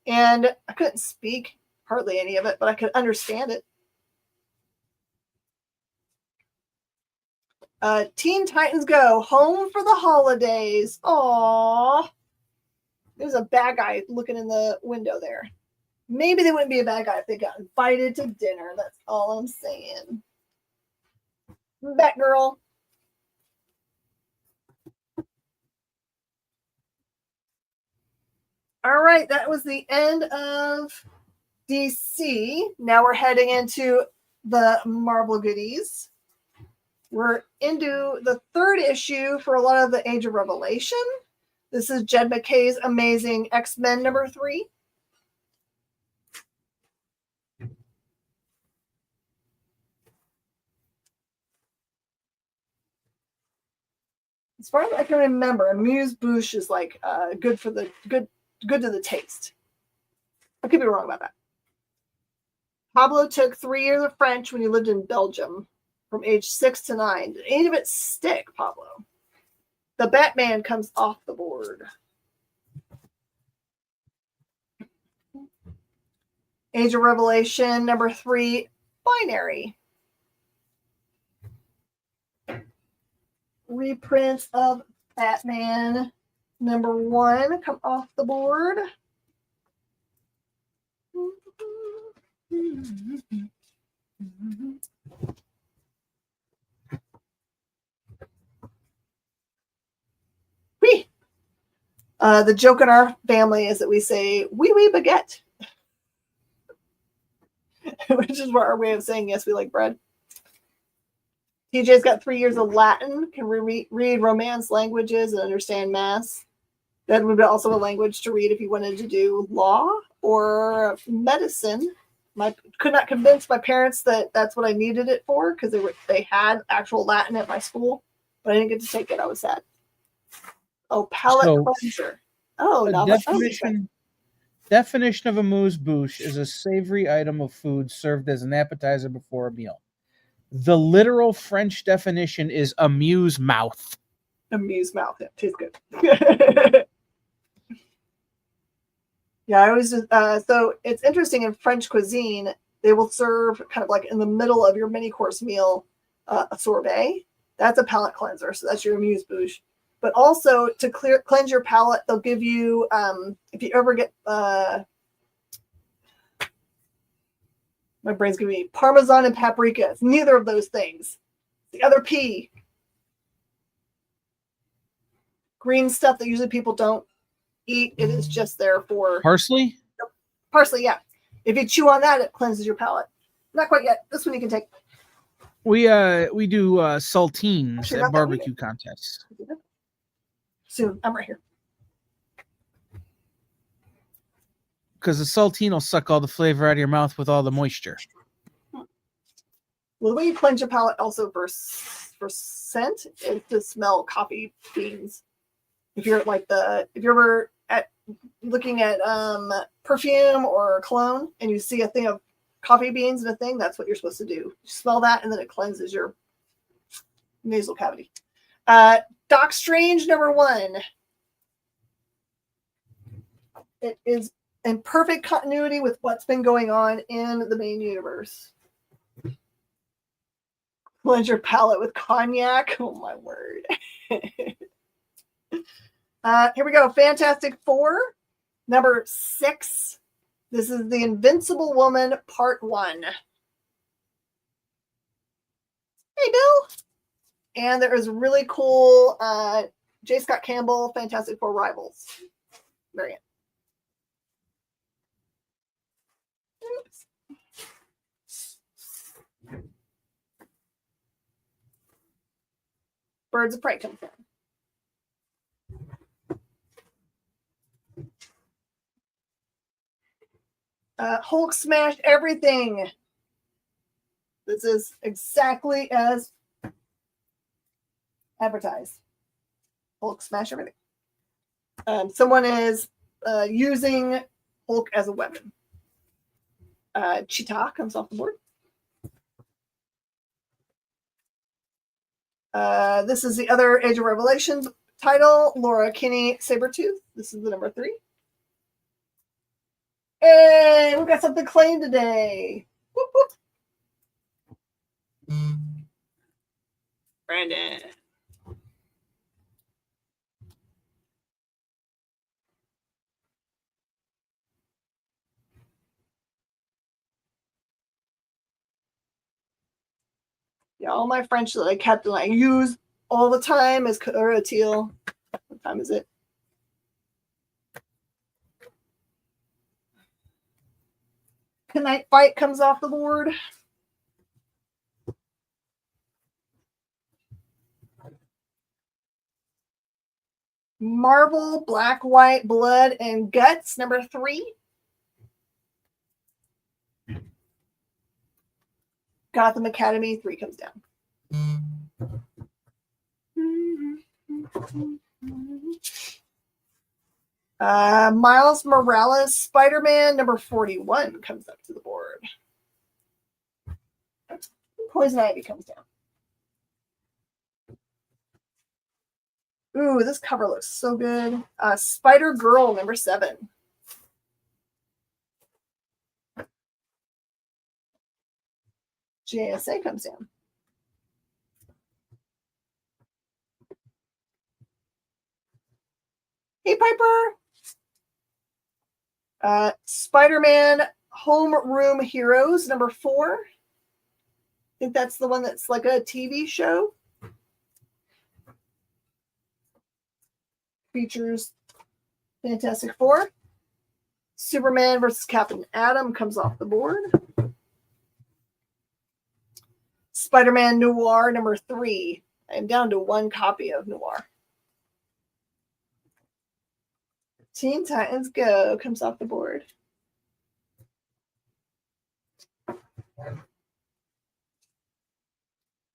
A: and I couldn't speak hardly any of it, but I could understand it. Teen Titans Go, home for the holidays. Aww. There's a bad guy looking in the window there. Maybe they wouldn't be a bad guy if they got invited to dinner. That's all I'm saying. Batgirl. All right, that was the end of DC. Now we're heading into the Marvel goodies. We're into the third issue for a lot of the Age of Revelation. This is Jed McKay's Amazing X-Men #3. As far as I can remember, amuse-bouche is like good for the good to the taste. I could be wrong about that. Pablo took 3 years of French when he lived in Belgium from age 6 to 9. Did any of it stick, Pablo? The Batman comes off the board. Age of Revelation #3, Binary. Reprints of Batman #1 come off the board. Whee! The joke in our family is that we say "oui oui baguette," which is our way of saying yes, we like bread. TJ's got 3 years of Latin, can read Romance languages and understand math. That would be also a language to read if you wanted to do law or medicine. Could not convince my parents that that's what I needed it for because they had actual Latin at my school, but I didn't get to take it. I was sad. Oh, palate cleanser. Oh,
B: definition of amuse-bouche is a savory item of food served as an appetizer before a meal. The literal French definition is amuse-mouth.
A: Amuse-mouth. Yeah, tastes good. Yeah, I always so it's interesting in French cuisine, they will serve kind of like in the middle of your mini course meal a sorbet. That's a palate cleanser, so that's your amuse-bouche. But also to cleanse your palate, they'll give you if you ever get my brain's giving me Parmesan and paprika. It's neither of those things. The other P. Green stuff that usually people don't eat. It is just there for
B: parsley.
A: Parsley, yeah. If you chew on that, it cleanses your palate. Not quite yet. This one you can take.
B: We do saltines at barbecue contests.
A: Soon, I'm right here.
B: Because the saltine will suck all the flavor out of your mouth with all the moisture.
A: Well, the way you cleanse your palate also for scent is to smell coffee beans. If you're ever looking at perfume or cologne and you see a thing of coffee beans in a thing, that's what you're supposed to do. You smell that and then it cleanses your nasal cavity. Doc Strange #1. It is in perfect continuity with what's been going on in the main universe. Cleanse your palate with cognac. Oh my word. Here we go. Fantastic Four, number 6. This is The Invincible Woman, Part 1. Hey, Bill. And there is really cool J. Scott Campbell, Fantastic Four Rivals variant. Oops. Birds of Prey comes in. Hulk smashed everything. This is exactly as advertised. Hulk smash everything. Someone is using Hulk as a weapon. Cheetah comes off the board. This is the other Age of Revelations title, Laura Kinney Sabretooth. This is the number 3. Hey, we got something claimed today. Whoop, whoop. Brandon. Yeah, all my French that I kept and I use all the time is Cora Teal. What time is it? Knight Fight comes off the board. Marvel, Black, White, Blood, and Guts, number 3. Gotham Academy, 3 comes down. Miles Morales, Spider-Man, number 41 comes up to the board. Poison Ivy comes down. Ooh, this cover looks so good. Spider-Girl, number 7. JSA comes down. Hey, Piper. Spider-Man Homeroom Heroes, number 4. I think that's the one that's like a TV show. Features Fantastic Four. Superman versus Captain Atom comes off the board. Spider-Man Noir, number 3. I'm down to 1 copy of Noir. Teen Titans Go comes off the board.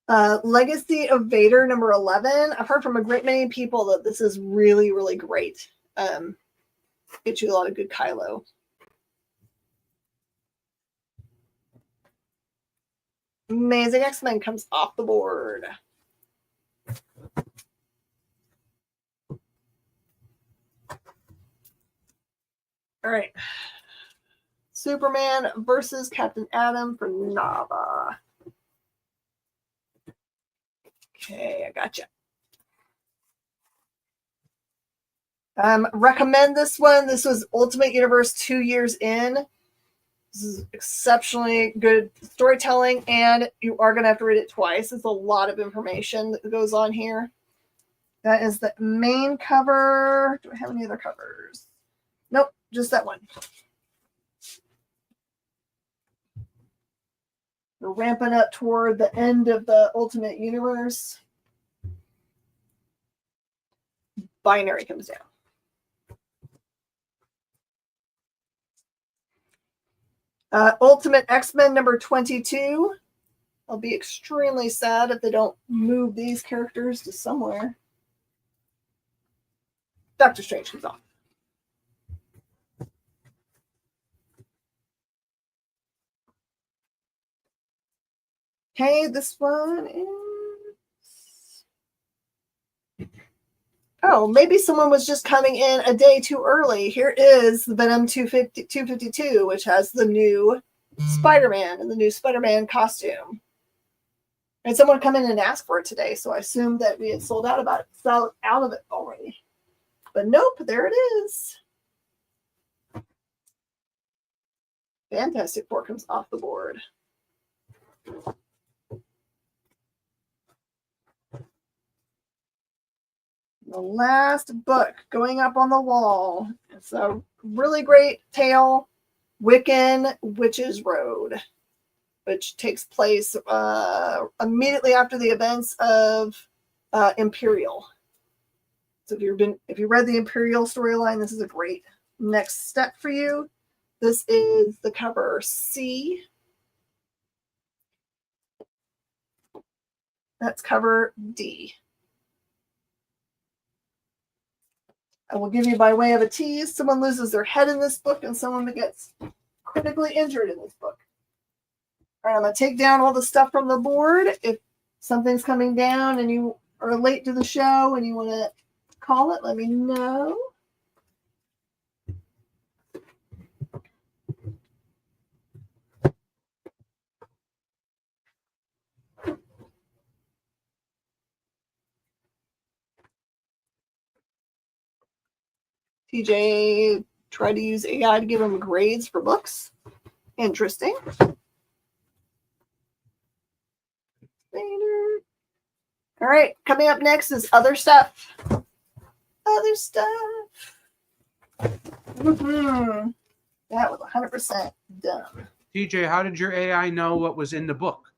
A: Legacy of Vader, number 11. I've heard from a great many people that this is really, really great. Get you a lot of good Kylo. Amazing X-Men comes off the board. All right. Superman versus Captain Atom for Nava. Okay, I gotcha. Recommend this one. This was Ultimate Universe 2 years in. This is exceptionally good storytelling, and you are going to have to read it twice. There's a lot of information that goes on here. That is the main cover. Do I have any other covers? Nope, just that one. We're ramping up toward the end of the Ultimate Universe. Binary comes down. Ultimate X-Men number 22. I'll be extremely sad if they don't move these characters to somewhere. Doctor Strange comes off. Okay, this one is... Oh, maybe someone was just coming in a day too early. Here is the Venom 252, which has the new Spider-Man and the new Spider-Man costume. And someone come in and ask for it today, so I assumed that we had sold out of it already. But nope, there it is. Fantastic Four comes off the board. The last book going up on the wall. It's a really great tale, Wiccan Witches Road, which takes place immediately after the events of Imperial. So if you read the Imperial storyline, this is a great next step for you. This is the cover C. That's cover D. I will give you by way of a tease. Someone loses their head in this book and someone gets critically injured in this book. All right, I'm going to take down all the stuff from the board. If something's coming down and you are late to the show and you want to call it, let me know. TJ tried to use AI to give him grades for books. Interesting. All right, coming up next is other stuff. Other stuff. Mm-hmm. That was 100% done.
B: TJ, how did your AI know what was in the book?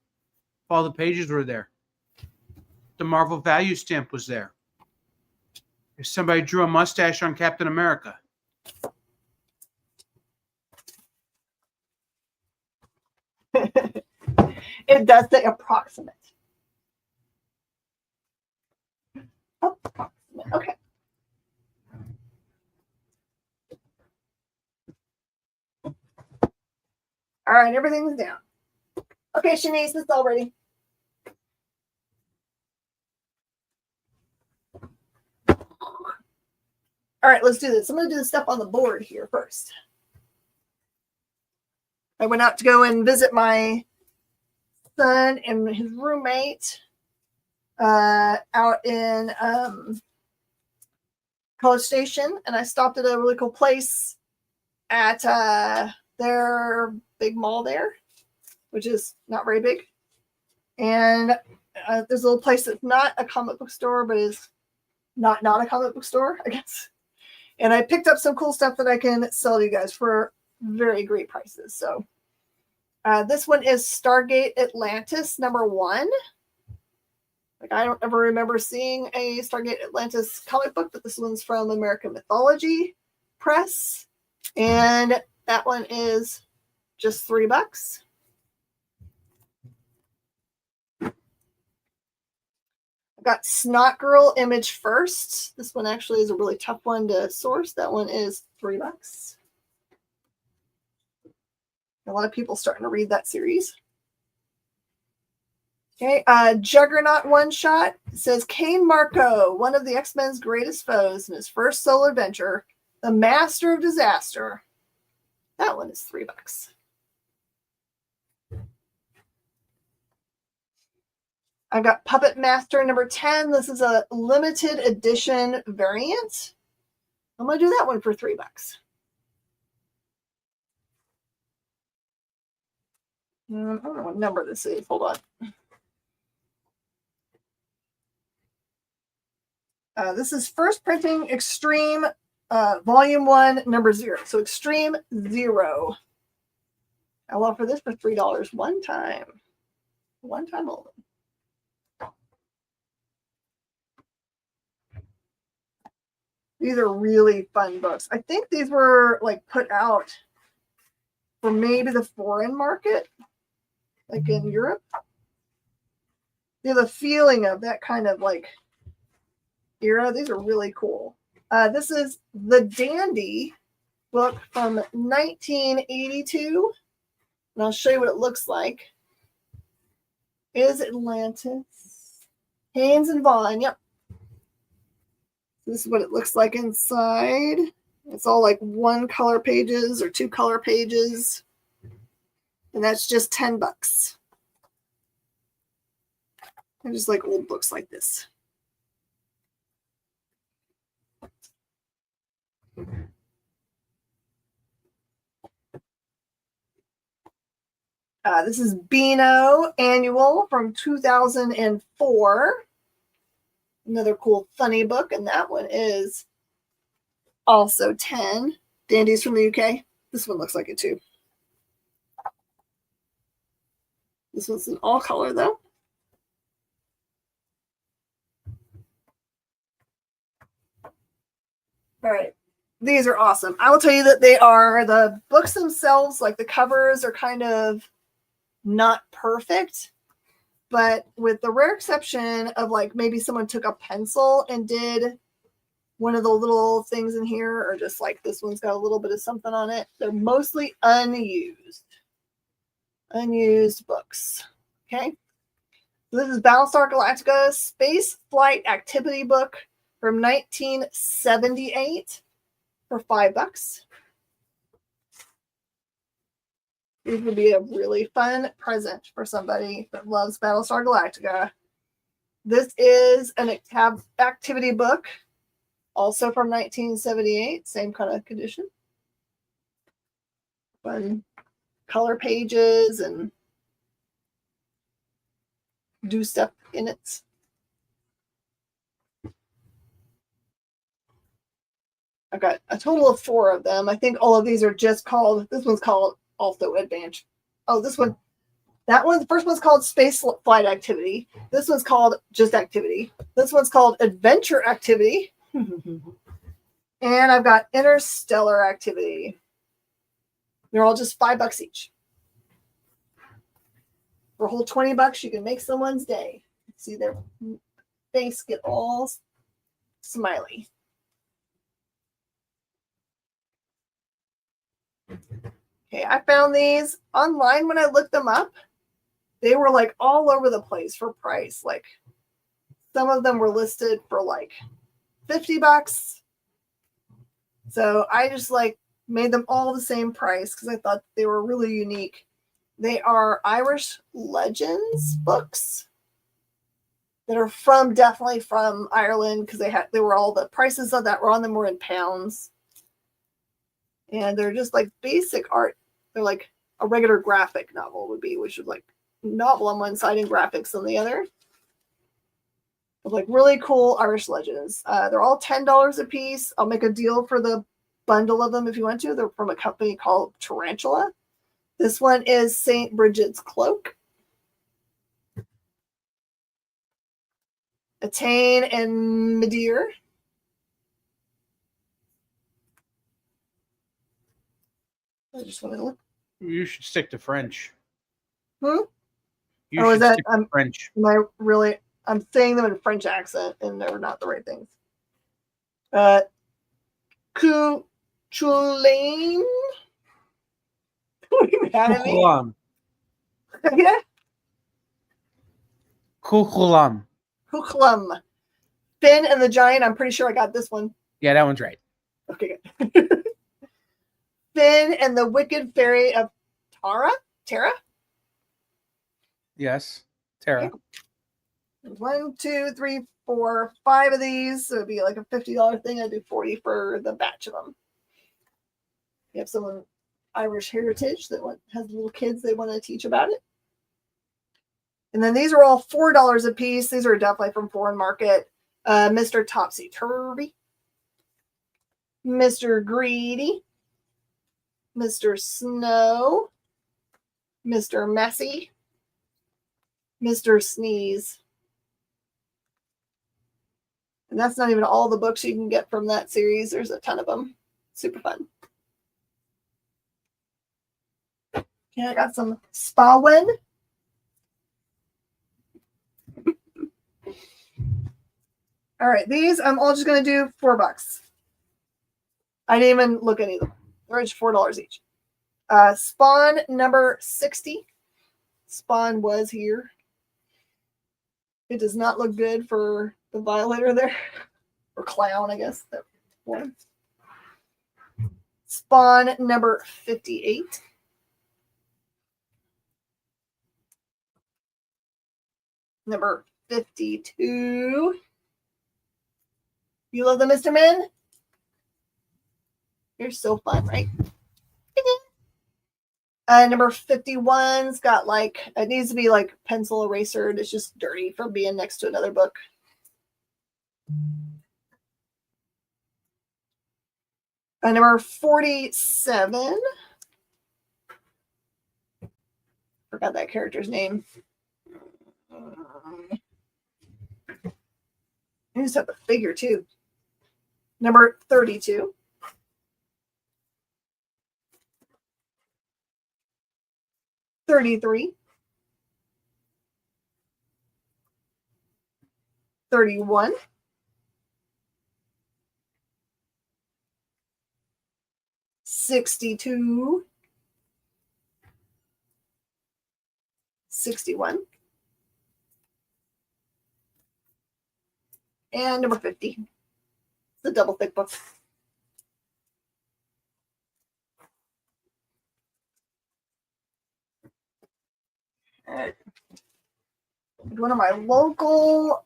B: All the pages were there. The Marvel value stamp was there. If somebody drew a mustache on Captain America.
A: It does say approximate. Approximate. Okay. All right, everything's down. Okay, Shanice, it's all ready. All right, let's do this. I'm going to do the stuff on the board here first. I went out to go and visit my son and his roommate out in College Station, and I stopped at a really cool place at their big mall there, which is not very big. And there's a little place that's not a comic book store, but is not a comic book store, I guess. And I picked up some cool stuff that I can sell to you guys for very great prices. So this one is Stargate Atlantis #1. Like, I don't ever remember seeing a Stargate Atlantis comic book, but this one's from American Mythology Press. And that one is just $3. I've got Snot Girl Image First. This one actually is a really tough one to source. That one is $3. A lot of people starting to read that series. Okay, Juggernaut one shot. It says Kane Marco, one of the X-Men's greatest foes in his first solo adventure, the Master of Disaster. That one is $3. I've got Puppet Master #10. This is a limited edition variant. I'm going to do that one for $3. I don't know what number this is. Hold on. This is First Printing Extreme Volume 1, number 0. So Extreme 0. I'll offer this for $3 one time. One time only. These are really fun books. I think these were like put out for maybe the foreign market, like in Europe. They have a feeling of that kind of like era. These are really cool. This is the Dandy book from 1982. And I'll show you what it looks like. Is Atlantis. Haynes and Vaughn. Yep. This is what it looks like inside. It's all like 1 color pages or 2 color pages. And that's just $10. I just like old books like this. This is Beano Annual from 2004. Another cool, funny book, and that one is also 10. Dandy's from the UK. This one looks like it too. This one's in all color though. All right. These are awesome. I will tell you that they are, the books themselves, like the covers are kind of not perfect, but with the rare exception of like maybe someone took a pencil and did one of the little things in here, or just like this one's got a little bit of something on it. They're mostly unused books. Okay. So this is Battlestar Galactica Space Flight Activity Book from 1978 for $5. These would be a really fun present for somebody that loves Battlestar Galactica. This is an activity book, also from 1978, same kind of condition. Fun color pages and do stuff in it. I've got a total of 4 of them. I think all of these are just called, this one's called also Advance. Oh, this one, that one, the first one's called Space Flight Activity. This one's called just Activity. This one's called Adventure Activity. And I've got Interstellar Activity. They're all just $5 each. For a whole $20, you can make someone's day. See their face get all smiley. Okay, I found these online when I looked them up. They were like all over the place for price. Like some of them were listed for like $50. So I just like made them all the same price because I thought they were really unique. They are Irish Legends books that are definitely from Ireland, because they were all, the prices of that were on them were in pounds. And they're just like basic art. They're like a regular graphic novel would be, which is like novel on one side and graphics on the other. Like really cool Irish Legends. They're all $10 a piece. I'll make a deal for the bundle of them if you want to. They're from a company called Tarantula. This one is St. Bridget's Cloak. Attain and Medir. I just want to look.
B: You should stick to French.
A: You
B: should
A: that
B: stick to French.
A: I'm saying them in a French accent, and they're not the right things. Cuchulain. What are you mad at me? Yeah.
B: Cuchulain.
A: Cuchulain. Finn and the Giant. I'm pretty sure I got this one.
B: Yeah, that one's right.
A: Okay, good. Finn and the Wicked Fairy of Tara?
B: Yes, Tara.
A: Okay. 1, 2, 3, 4, 5 of these. So it'd be like a $50 thing. I do 40 for the batch of them. You have someone Irish heritage that has little kids they want to teach about it. And then these are all $4 a piece. These are definitely from foreign market. Mr. Topsy Turvy, Mr. Greedy, Mr. Snow, Mr. Messy, Mr. Sneeze. And that's not even all the books you can get from that series. There's a ton of them. Super fun. Okay, I got some Spawen. All right, these I'm all just going to do $4. I didn't even look at any of them. They're just $4 each. Spawn number 60. Spawn was here. It does not look good for the violator there. Or clown, I guess. That one. Spawn number 58. Number 52. You love the Mr. Men? You're so fun, right? Number 51's got like, it needs to be like pencil eraser. It's just dirty from being next to another book. Number 47. Forgot that character's name. I just have the figure too. Number 32. $33. 31. 62. 61. And number 50. The double thick book. One of my local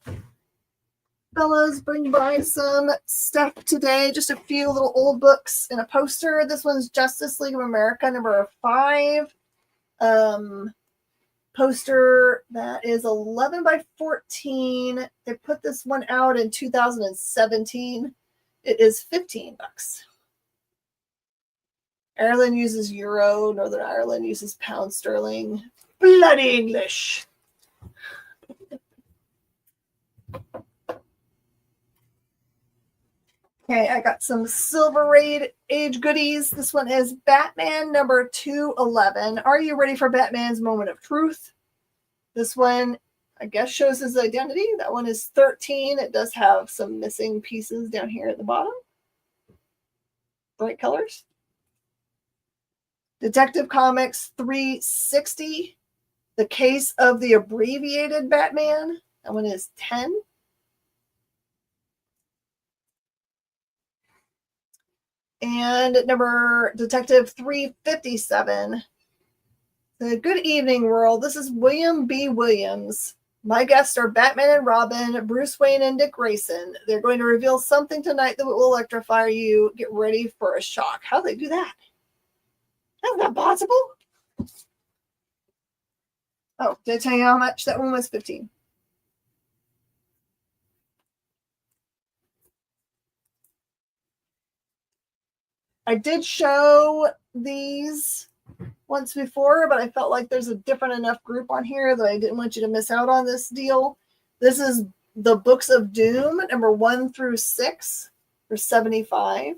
A: fellows bring by some stuff today. Just a few little old books and a poster. This one's Justice League of America, number 5. Poster that is 11 by 14. They put this one out in 2017. It is $15. Ireland uses euro. Northern Ireland uses pound sterling. Bloody English. Okay, I got some Silver Age goodies. This one is Batman number 211. Are you ready for Batman's moment of truth? This one, I guess, shows his identity. That one is 13. It does have some missing pieces down here at the bottom. Bright colors. Detective Comics 360. The Case of the Abbreviated Batman. That one is 10. And number Detective 357. The Good Evening World. This is William B. Williams. My guests are Batman and Robin, Bruce Wayne and Dick Grayson. They're going to reveal something tonight that will electrify you. Get ready for a shock. How do they do that? That's not possible. Oh, did I tell you how much? That one was 15. I did show these once before, but I felt like there's a different enough group on here that I didn't want you to miss out on this deal. This is the Books of Doom, number 1 through 6 for $75.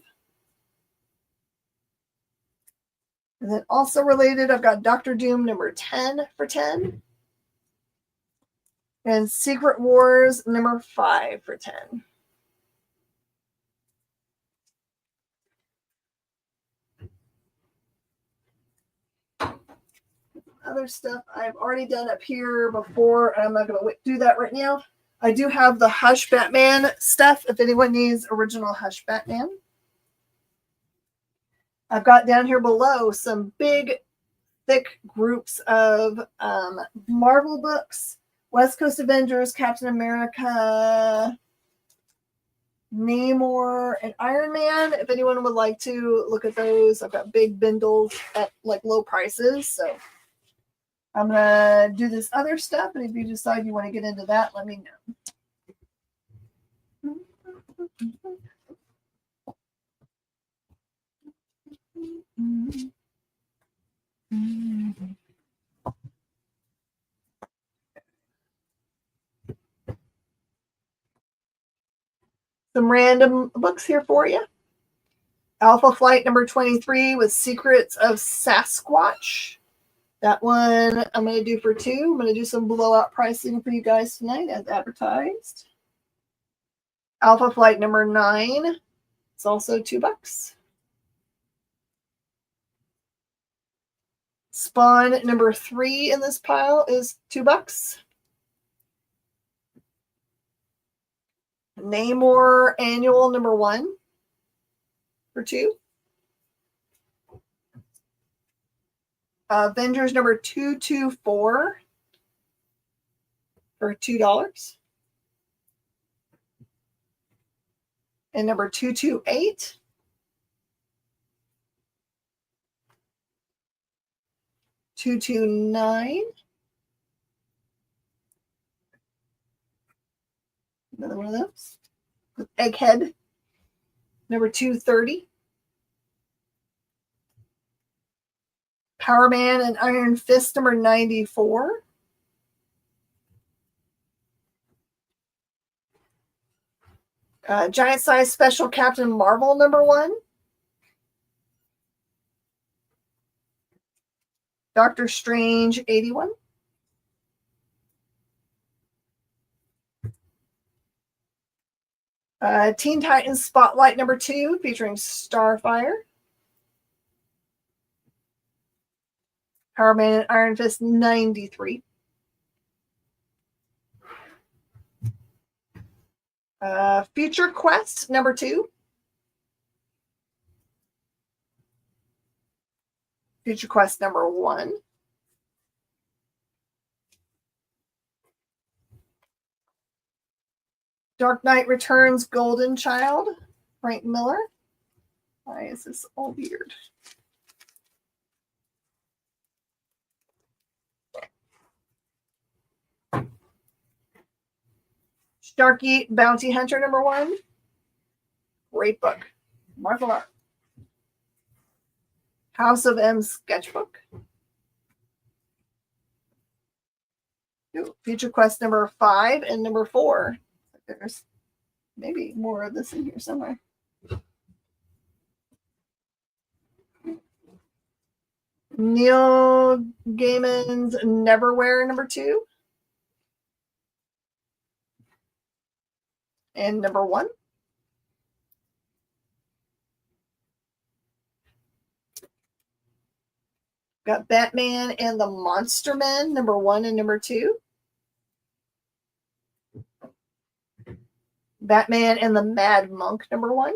A: And then also related, I've got Dr. Doom number 10 for $10. And Secret Wars number 5 for $10. Other stuff I've already done up here before, and I'm not going to do that right now. I do have the Hush Batman stuff if anyone needs original Hush Batman. I've got down here below some big, thick groups of Marvel books. West Coast Avengers, Captain America, Namor, and Iron Man. If anyone would like to look at those, I've got big bindles at like low prices. So I'm going to do this other stuff, and if you decide you want to get into that, let me know. Some random books here for you. Alpha Flight number 23 with Secrets of Sasquatch. That one I'm going to do for $2. I'm going to do some blowout pricing for you guys tonight as advertised. Alpha Flight number 9. It's also $2. Spawn number 3 in this pile is $2. Namor Annual number 1 for $2. Avengers number 224 for $2. And number 228 229. Another one of those. With Egghead, number 230. Power Man and Iron Fist, number 94. Giant Size Special Captain Marvel, number 1. Doctor Strange, 81. Teen Titans Spotlight, number 2, featuring Starfire. Power Man and Iron Fist, 93. Future Quest, number 2. Future Quest, number 1. Dark Knight Returns Golden Child, Frank Miller. Why is this all weird? Sharky Bounty Hunter, number 1. Great book. Marvel art. House of M sketchbook. Ooh, Future Quest number 5 and number 4. There's maybe more of this in here somewhere. Neil Gaiman's Neverwhere, number 2. And number 1. Got Batman and the Monster Men, number 1 and number 2. Batman and the Mad Monk, number 1.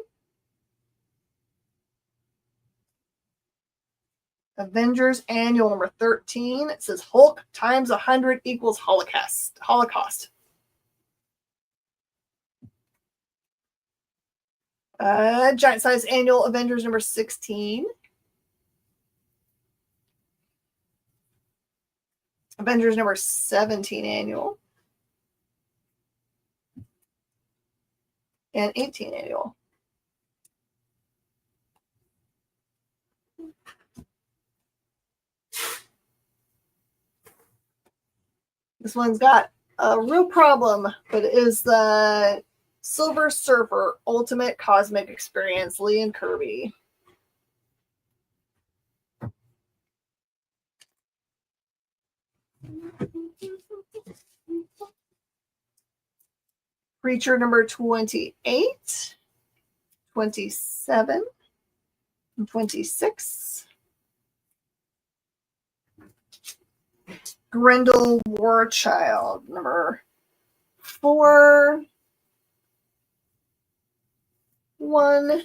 A: Avengers Annual, number 13. It says Hulk times 100 equals Holocaust. Giant Size Annual Avengers, number 16. Avengers number 17 annual. And 18 annual. This one's got a real problem, but it is the Silver Surfer Ultimate Cosmic Experience, Lee and Kirby. Preacher number 28, 27, 26. Grendel Warchild number 4, 1.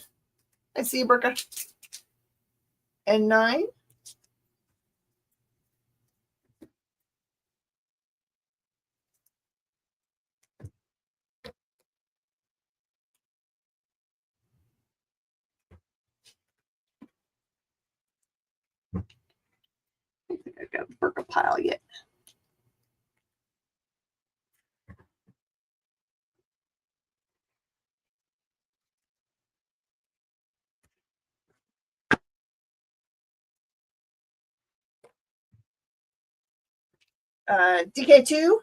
A: I see you, Burka. And 9. I think I've got a Burka pile yet. DK2,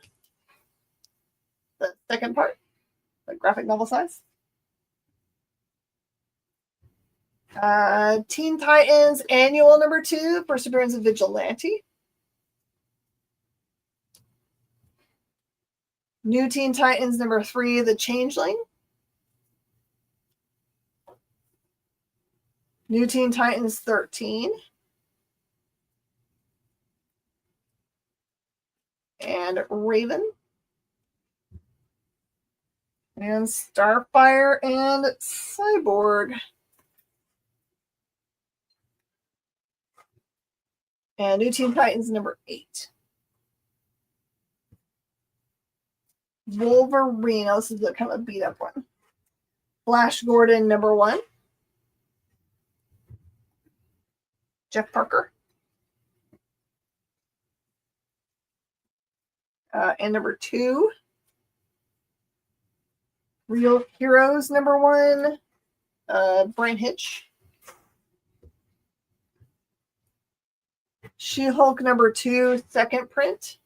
A: the second part, the graphic novel size. Teen Titans Annual number 2, First Appearance of Vigilante. New Teen Titans number 3, The Changeling. New Teen Titans 13. And Raven. And Starfire and Cyborg. And New Teen Titans number 8. Wolverine. Oh, this is kind of a beat up one. Flash Gordon number 1. Jeff Parker. And number 2, Real Heroes number 1, Brian Hitch. She-Hulk number 2, second print.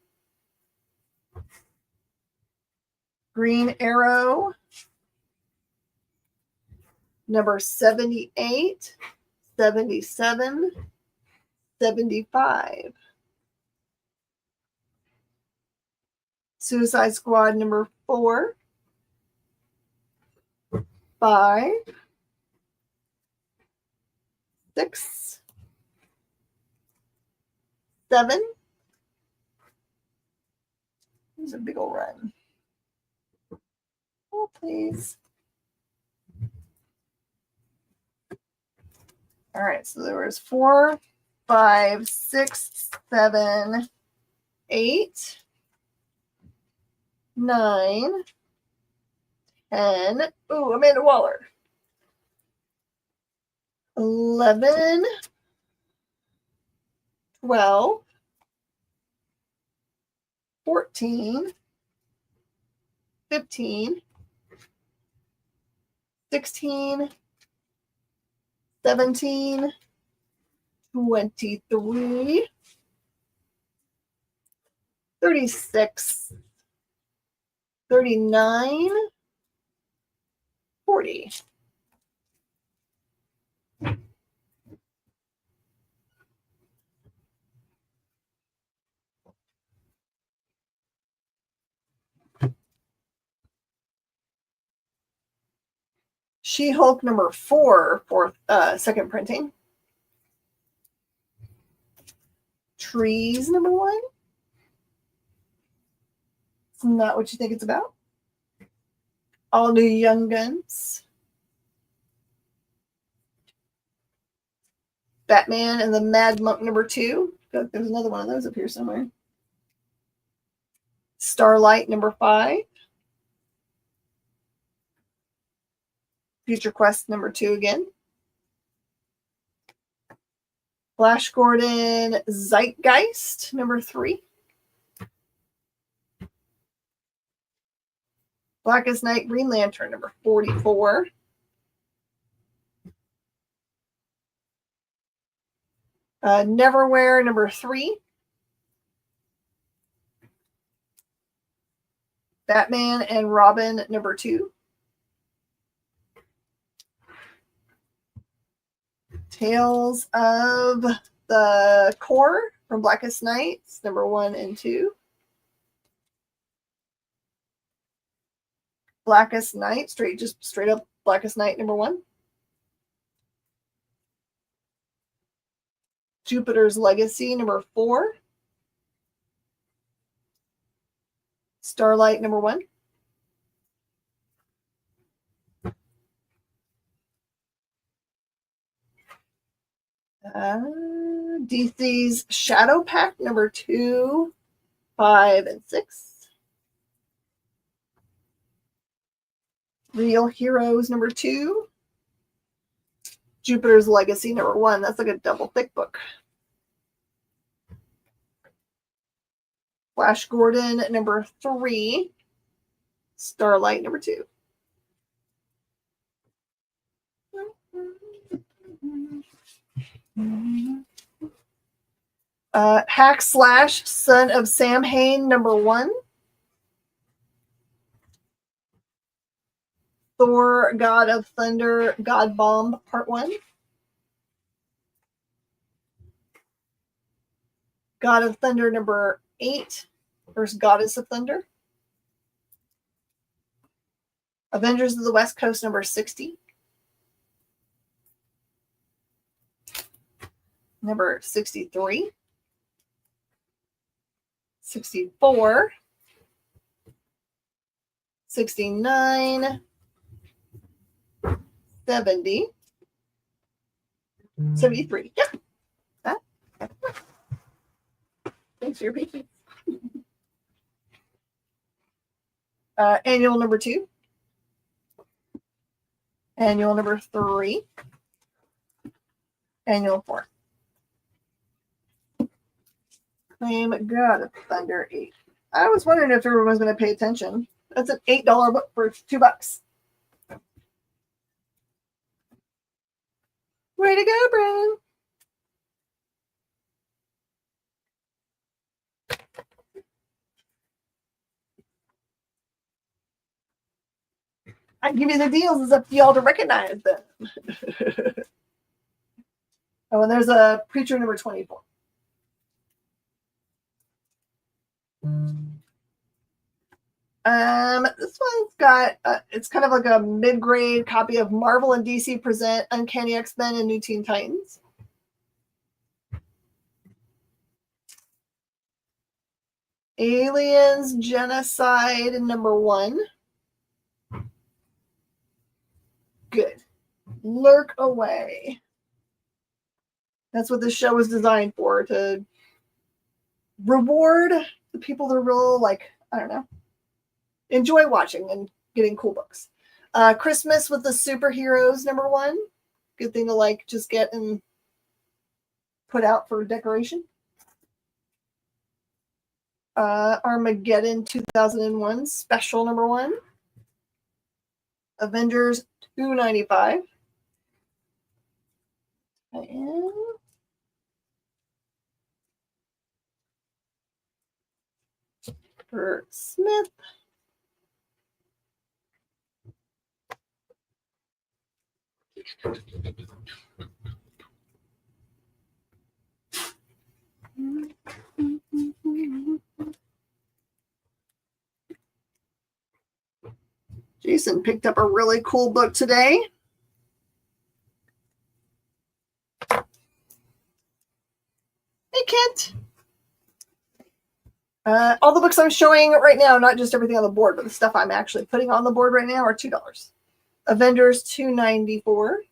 A: Green Arrow number 78, 77, 75. Suicide Squad number 4, 5, 6, 7. There's a big old run. Oh, please. All right, so there was 4, 5, 6, 7, 8, 9, 10. Ooh, Amanda Waller. 11, 12, 14, 15, 16, 17, 23, 36, 39, 40. She-Hulk number 4 for second printing. Trees number 1. Isn't that what you think it's about? All New Young Guns. Batman and the Mad Monk number 2. There's another one of those up here somewhere. Starlight number 5. Future Quest number 2 again. Flash Gordon Zeitgeist number 3. Blackest Night Green Lantern number 44. Neverwhere number 3. Batman and Robin number 2. Tales of the Core from Blackest Nights number 1 and 2. Blackest Night, straight up Blackest Night number 1. Jupiter's Legacy number 4. Starlight number 1. DC's Shadow Pact number 2, 5, and 6. Real Heroes number 2. Jupiter's Legacy number 1. That's like a double thick book. Flash Gordon number 3. Starlight number 2. Hack Slash Son of Sam Hain number 1. Thor God of Thunder God Bomb Part 1. God of Thunder number 8 versus Goddess of Thunder. Avengers of the West Coast number 60. Number 63. 64. 69. 70. 73. Yep. That. Thanks for your patience. Annual number 2. Annual number 3. Annual 4. Claim God of Thunder 8. I was wondering if everyone was going to pay attention. That's an $8 book for $2. Way to go, Brandon. I give you the deals. It's up to y'all to recognize them. Oh, and there's a Preacher number 24. This one's got it's kind of like a mid-grade copy of Marvel and DC present Uncanny X-Men and New Teen Titans. Aliens Genocide number 1. Good. Lurk away. That's what this show was designed for, to reward the people that are real, like, I don't know, enjoy watching and getting cool books. Christmas with the Superheroes number 1. Good thing to like just get and put out for decoration. Armageddon 2001 special number 1. Avengers 295. And Bert Smith. Jason picked up a really cool book today. Hey, Kent. All the books I'm showing right now, not just everything on the board, but the stuff I'm actually putting on the board right now, are $2. Avengers 294.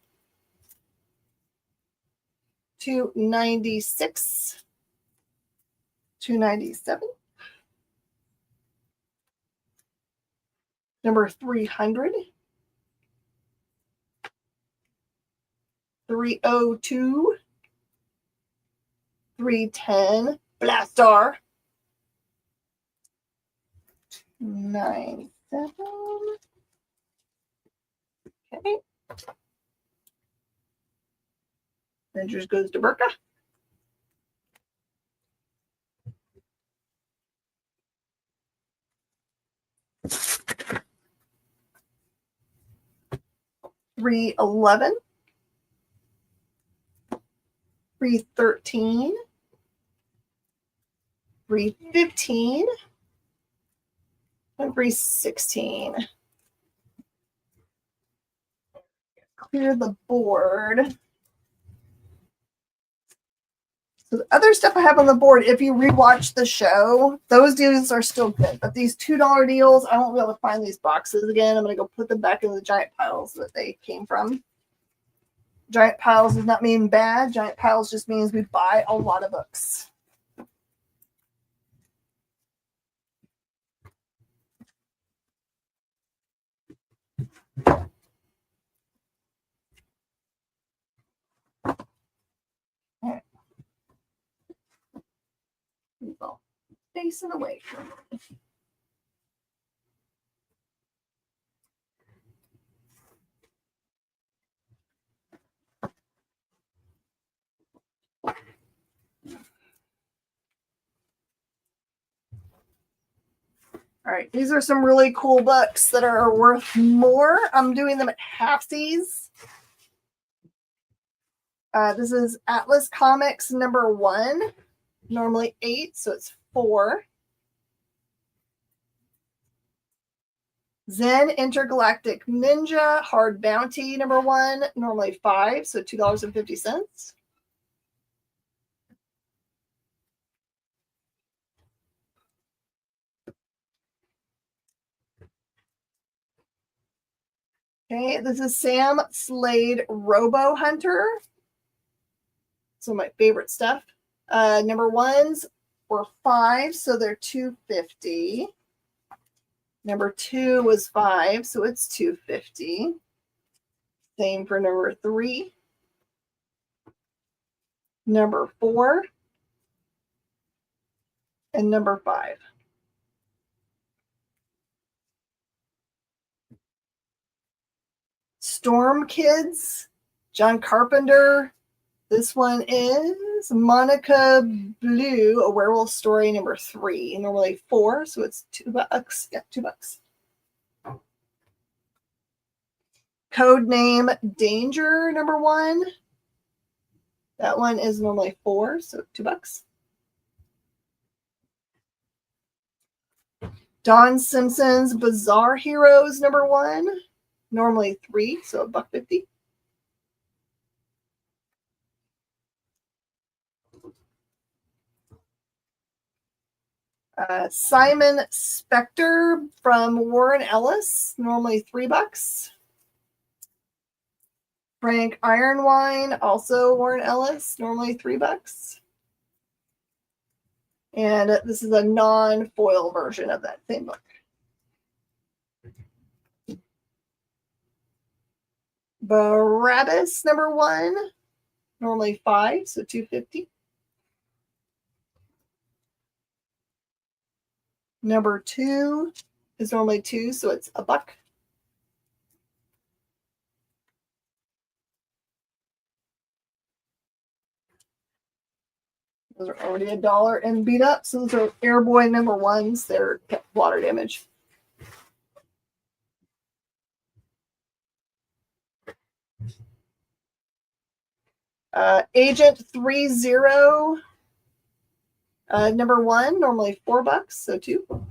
A: 296. 297. Number 300. 302. 310. Blastar. 97. Okay. Avengers goes to Burka. $311. 313. 315. And 316. Clear the board. So the other stuff I have on the board, if you rewatch the show, those deals are still good. But these $2 deals, I won't be able to find these boxes again. I'm going to go put them back in the giant piles that they came from. Giant piles does not mean bad. Giant piles just means we buy a lot of books. All right. Well, facing away from it. All right, these are some really cool books that are worth more. I'm doing them at halfsies. This is Atlas Comics number 1, normally 8, so it's 4. Zen Intergalactic Ninja Hard Bounty number 1, normally 5, so $2.50. Okay, this is Sam Slade Robo Hunter. Some of my favorite stuff. Number 1s were 5, so they're $2.50. Number 2 was 5, so it's $2.50. Same for number 3. Number 4. And number 5. Storm Kids, John Carpenter. This one is Monica Blue, A Werewolf Story number 3. Normally 4, so it's $2. Yeah, $2. Code Name Danger number 1. That one is normally 4, so $2. Don Simpson's Bizarre Heroes number 1. Normally 3, so $1.50. Simon Spector from Warren Ellis, normally $3. Frank Ironwine, also Warren Ellis, normally $3. And this is a non-foil version of that same book. Barabbas number 1, normally 5, so $2.50. Number 2 is normally 2, so it's $1. Those are already $1 and beat up. So those are Airboy number 1s. They're water damage. Agent 30, number 1, normally $4, so 2.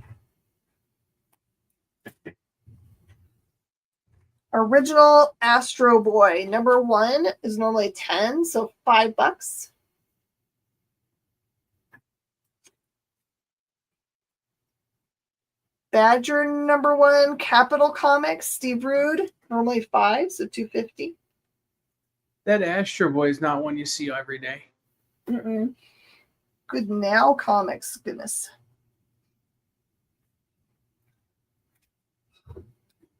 A: Original Astro Boy number 1 is normally 10, so $5. Badger number 1, Capital Comics, Steve Rude, normally 5, so $2.50.
B: That Astro Boy is not one you see every day.
A: Mm-mm. Good Now Comics, goodness.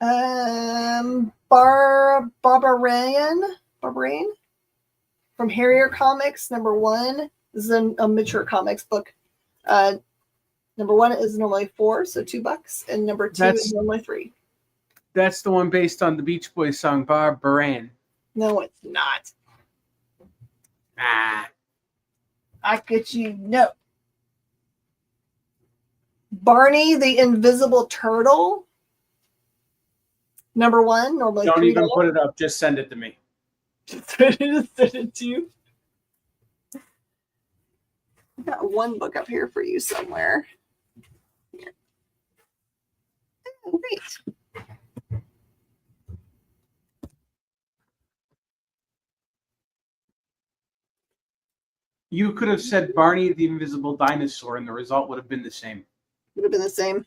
A: Barbarian from Harrier Comics, number 1. This is a mature comics book. Number 1 is normally 4, so $2, and number 2 is normally 3.
B: That's the one based on the Beach Boys song Barbarian.
A: No, it's not.
B: Ah.
A: I get you. No. Barney the Invisible Turtle. Number 1, normally
B: Don't
A: $3.
B: even put it up. Just send it to me.
A: Just send it to you. I got one book up here for you somewhere. Here. Oh, wait.
B: You could have said Barney the Invisible Dinosaur, and the result would have been the same.
A: Would have been the same.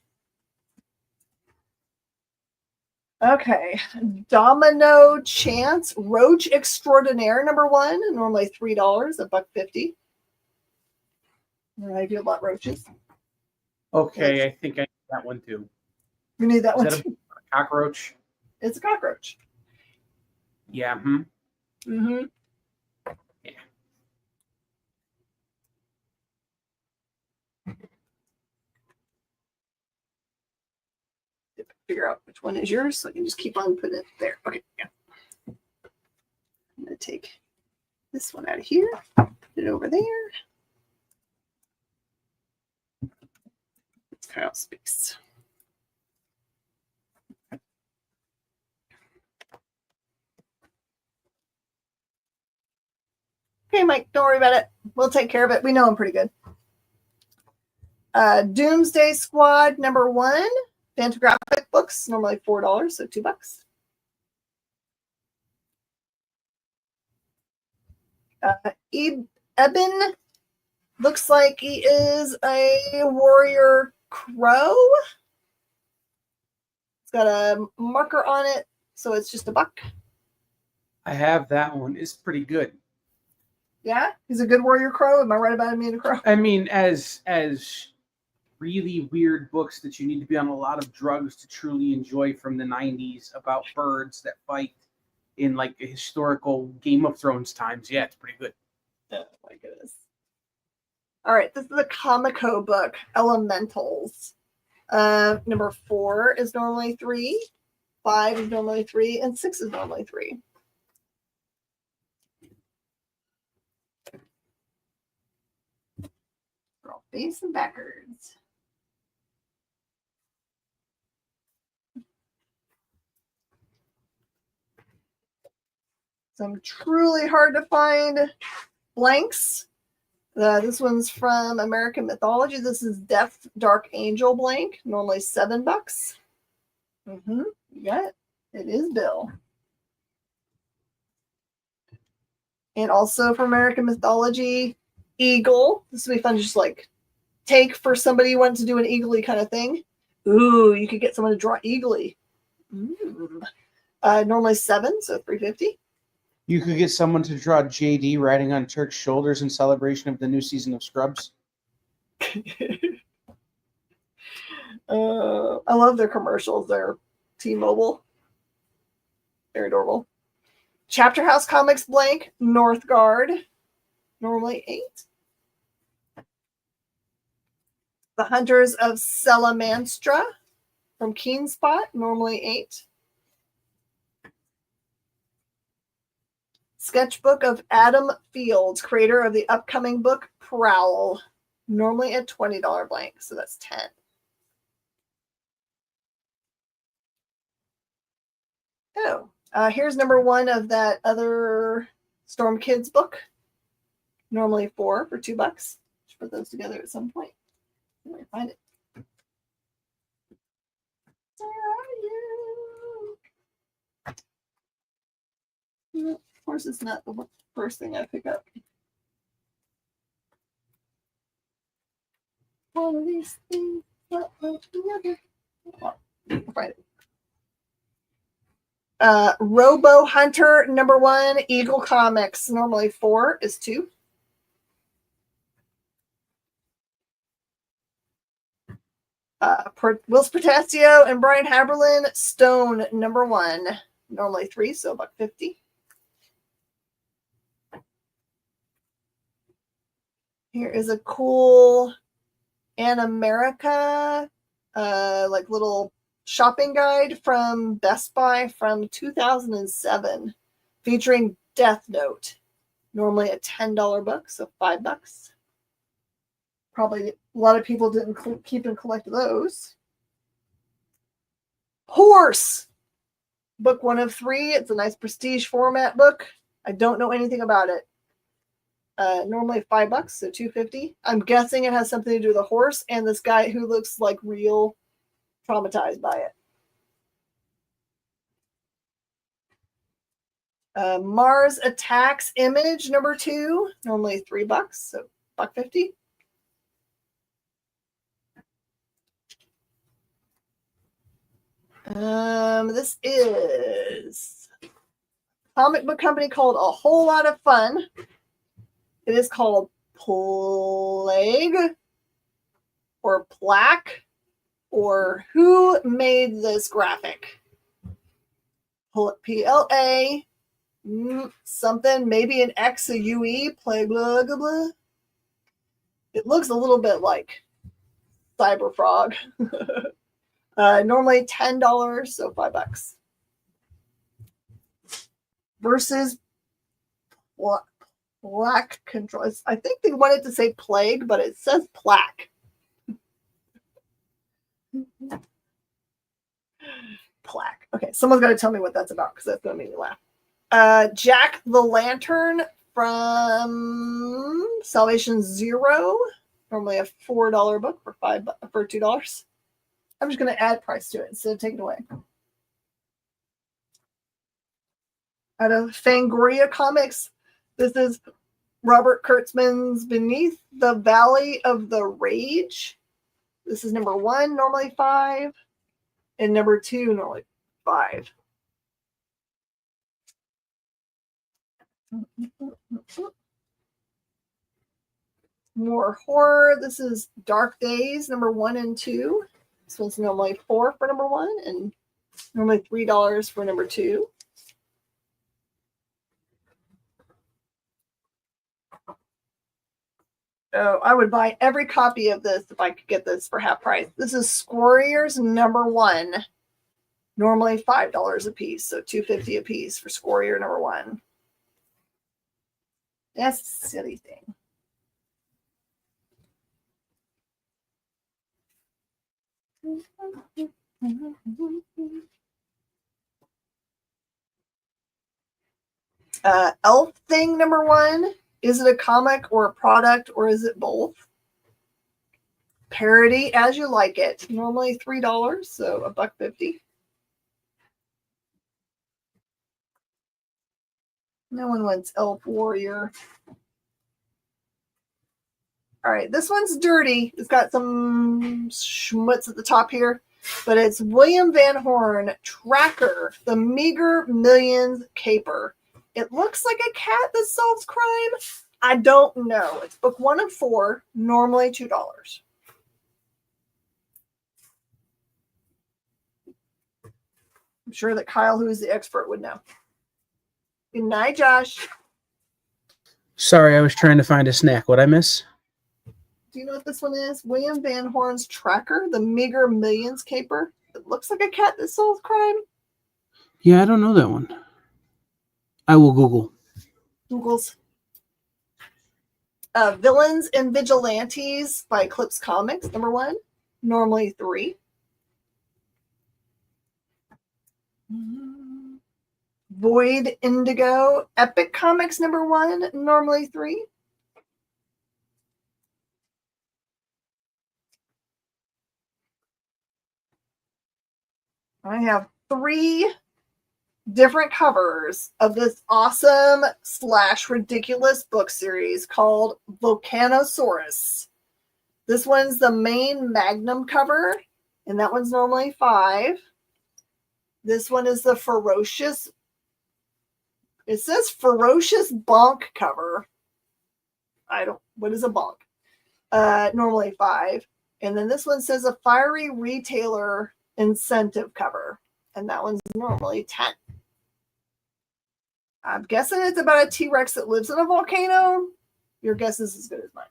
A: Okay. Domino Chance Roach Extraordinaire number 1, normally $3, $1.50. I do a lot of roaches.
B: Okay, I think I need that one too.
A: You need that
B: Is
A: one
B: that
A: too.
B: a cockroach?
A: It's a cockroach.
B: Yeah.
A: Mm-hmm.
B: Yeah.
A: Figure out which one is yours, so I can just keep on putting it there. Okay, yeah. I'm going to take this one out of here, put it over there. Let's cut out space. Okay, Mike, don't worry about it. We'll take care of it. We know him pretty good. Doomsday Squad number 1. Fantagraphic books, normally $4, so $2. Eben looks like he is a warrior crow. It's got a marker on it, so it's just $1.
B: I have that one. It's pretty good.
A: Yeah, he's a good warrior crow. Am I right about him being a crow?
B: I mean, as really weird books that you need to be on a lot of drugs to truly enjoy from the 90s about birds that fight in like a historical Game of Thrones times. Yeah, it's pretty good.
A: Oh my goodness. All right, this is a Comico book, Elementals. Number 4 is normally $3. 5 is normally 3, and 6 is normally 3. Girl, base and backwards. Some truly hard to find blanks. This one's from American Mythology. This is Death Dark Angel blank, normally $7. You got it. It is Bill. And also from American Mythology, Eagle. This would be fun to just like take for somebody who wants to do an eagly kind of thing. Ooh, you could get someone to draw eagly. Normally 7, so $3.50.
B: You could get someone to draw JD riding on Turk's shoulders in celebration of the new season of Scrubs.
A: I love their commercials. They're T-Mobile. Very adorable. Chapter House Comics blank, Northgard, normally 8. The Hunters of Salamanstra from Keenspot, normally 8. Sketchbook of Adam Fields, creator of the upcoming book Prowl, normally a $20 blank, so that's 10. Oh, here's number 1 of that other Storm Kids book. Normally 4 for $2. Should put those together at some point. Let me find it. Where are you? Of course, it's not the first thing I pick up. One of these things, not like the other. I'll find it. Robo Hunter number 1, Eagle Comics. Normally 4 is 2. Wills Portasio and Brian Haberlin, Stone number 1. Normally 3, so $1.50. Here is a cool America like little shopping guide from Best Buy from 2007 featuring Death Note. Normally a $10 book, so $5. Probably a lot of people didn't keep and collect those. Horse! Book 1 of 3. It's a nice prestige format book. I don't know anything about it. Normally $5, so $2.50. I'm guessing it has something to do with a horse and this guy who looks like real traumatized by it. Mars Attacks Image number 2, normally $3, so $1.50. This is a comic book company called A Whole Lot of Fun. It is called Plague or Plaque, or who made this graphic? PLA something, maybe an X, a UE, Plague, blah, blah, blah. It looks a little bit like Cyberfrog. Normally $10, so $5. Versus Plaque Control. I think they wanted to say Plague, but it says Plaque. Plaque. Okay, someone's got to tell me what that's about because that's going to make me laugh. Jack the Lantern from Salvation Zero. Normally a $4 book for $2. I'm just going to add price to it instead of taking it away. Out of Fangoria Comics, this is Robert Kurtzman's Beneath the Valley of the Rage. This is number 1, normally $5, and number 2, normally $5. More horror. This is Dark Days, number 1 and 2. This one's normally $4 for number 1 and normally $3 for number 2. Oh, I would buy every copy of this if I could get this for half price. This is Squarriors number 1. Normally $5 a piece, so $2.50 a piece for Scoria number 1. That's a silly thing. Elf Thing number 1. Is it a comic or a product, or is it both? Parody As You Like It. Normally $3, so $1.50. No one wants Elf Warrior. All right, this one's dirty. It's got some schmutz at the top here, but it's William Van Horn, Tracker, The Meager Millions Caper. It looks like a cat that solves crime. I don't know. It's book 1 of 4, normally $2. I'm sure that Kyle, who is the expert, would know. Good night, Josh.
B: Sorry, I was trying to find a snack. What'd I miss?
A: Do you know what this one is? William Van Horn's Tracker, The Meager Millions Caper. It looks like a cat that solves crime.
B: Yeah, I don't know that one. I will Google.
A: Google's. Villains and Vigilantes by Eclipse Comics, number 1. Normally $3. Void Indigo, Epic Comics, number 1. Normally $3. I have 3 different covers of this awesome / ridiculous book series called Volcanosaurus. This one's the main Magnum cover, and that one's normally $5. This one is the Ferocious. It says Ferocious Bonk cover. What is a bonk? Normally $5. And then this one says a Fiery Retailer Incentive cover, and that one's normally $10. I'm guessing it's about a T-Rex that lives in a volcano. Your guess is as good as mine.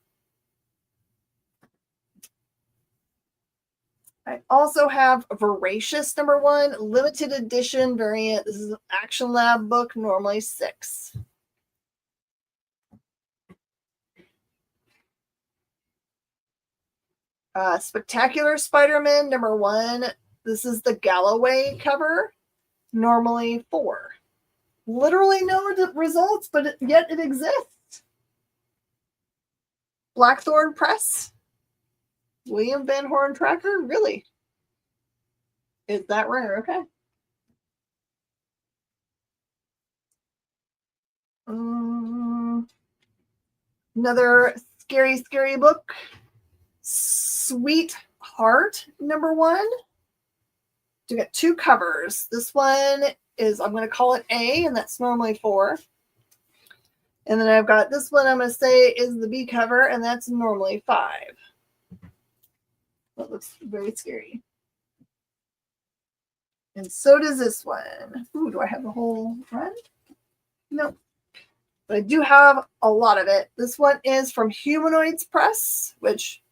A: I also have Voracious number 1, limited edition variant. This is an Action Lab book, normally $6. Spectacular Spider-Man number 1. This is the Galloway cover, normally $4. Literally no results, but yet it exists. Blackthorn Press, William Van Horn Tracker, really? Is that rare? Okay. Another scary book, Sweet Heart number 1. You get 2 covers. This one is, I'm going to call it A, and that's normally $4. And then I've got this one I'm going to say is the B cover, and that's normally $5. That looks very scary. And so does this one. Ooh, do I have the whole run? No. But I do have a lot of it. This one is from Humanoids Press, which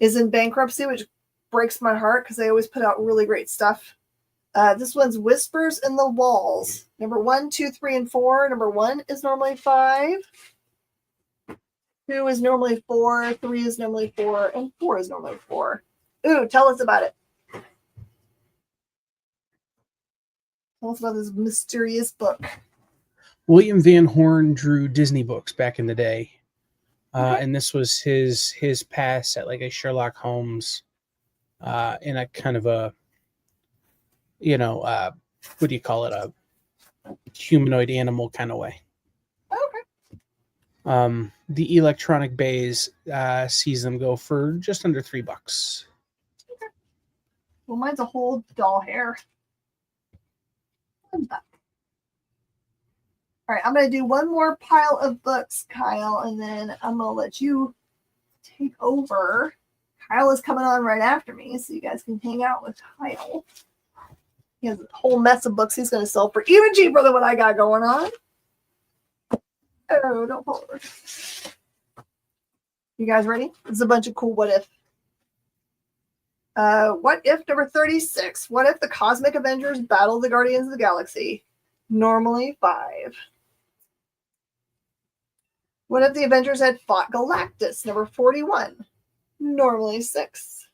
A: is in bankruptcy, which breaks my heart because they always put out really great stuff. This one's Whispers in the Walls. Number 1, 2, 3, and 4. Number 1 is normally $5. 2 is normally $4. 3 is normally $4. And 4 is normally $4. Ooh, tell us about it. Tell us about this mysterious book.
B: William Van Horn drew Disney books back in the day. And this was his pass at like a Sherlock Holmes in a kind of a, what do you call it? A humanoid animal kind of way.
A: Okay.
B: The Electronic Bays sees them go for just under $3.
A: Okay. Well, mine's a whole doll hair. All right, I'm going to do one more pile of books, Kyle, and then I'm going to let you take over. Kyle is coming on right after me, so you guys can hang out with Kyle. He has a whole mess of books he's going to sell for even cheaper than what I got going on. Oh, don't fall over. You guys ready? This is a bunch of cool what if. What if number 36? What if the Cosmic Avengers battle the Guardians of the Galaxy? Normally 5. What if the Avengers had fought Galactus? Number 41. Normally 6.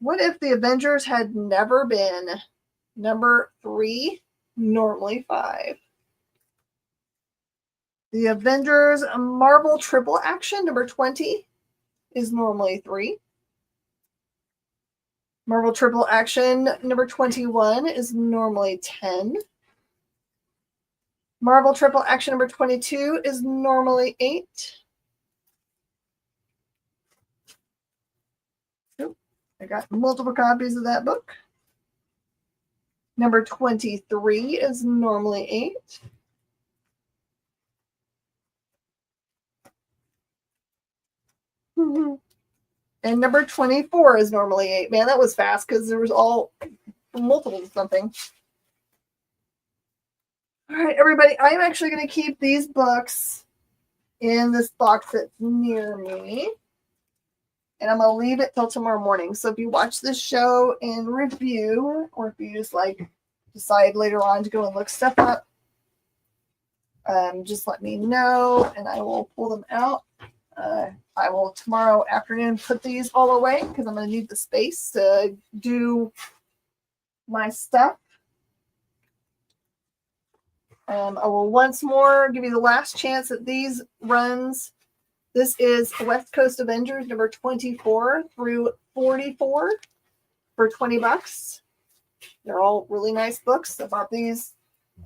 A: What if the Avengers had never been? Number 3. Normally 5. The Avengers Marvel Triple Action, number 20, is normally 3. Marvel Triple Action, number 21, is normally 10. Marvel Triple Action, number 22, is normally 8. Oop, I got multiple copies of that book. Number 23 is normally 8. And number 24 is normally 8. Man, that was fast because there was all multiples of something. All right, everybody, I'm actually going to keep these books in this box that's near me. And I'm going to leave it till tomorrow morning. So if you watch this show in review, or if you just like decide later on to go and look stuff up, just let me know and I will pull them out. I will tomorrow afternoon put these all away because I'm going to need the space to do my stuff. I will once more give you the last chance at these runs. This is West Coast Avengers number 24 through 44 for $20. They're all really nice books. I bought these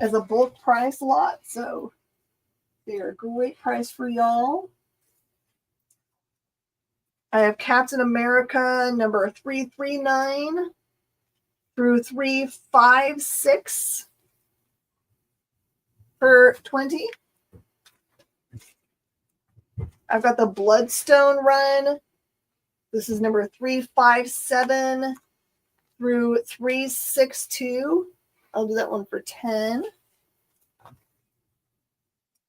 A: as a bulk price lot, so they're a great price for y'all. I have Captain America number 339 through 356 for $20. I've got the Bloodstone run. This is number 357 through 362. I'll do that one for $10.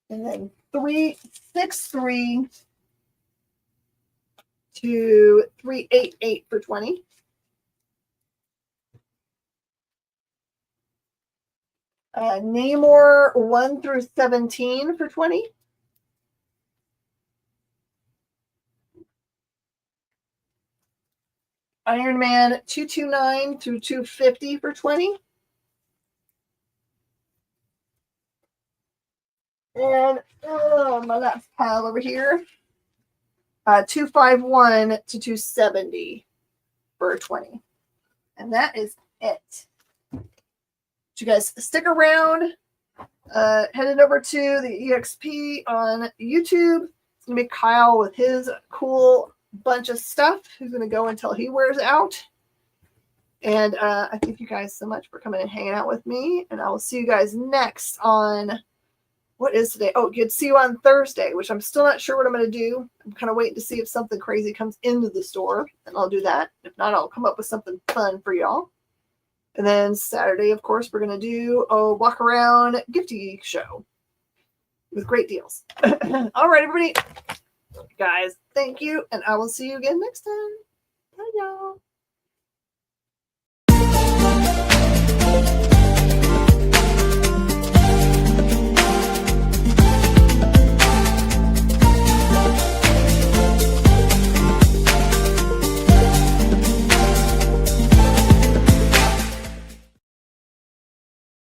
A: And then 363 to 388 for $20. Namor 1 through 17 for $20. Iron Man 229 through 250 for $20. And my last pile over here, 251 to 270 for $20. And that is it. You guys stick around. Headed over to the EXP on YouTube. It's going to be Kyle with his cool bunch of stuff. Who's going to go until he wears out. And I thank you guys so much for coming and hanging out with me. And I will see you guys next on, what is today? Oh, good. See you on Thursday, which I'm still not sure what I'm going to do. I'm kind of waiting to see if something crazy comes into the store. And I'll do that. If not, I'll come up with something fun for y'all. And then Saturday, of course, we're going to do a walk around Gifty show with great deals. All right, everybody. Guys, thank you. And I will see you again next time. Bye, y'all.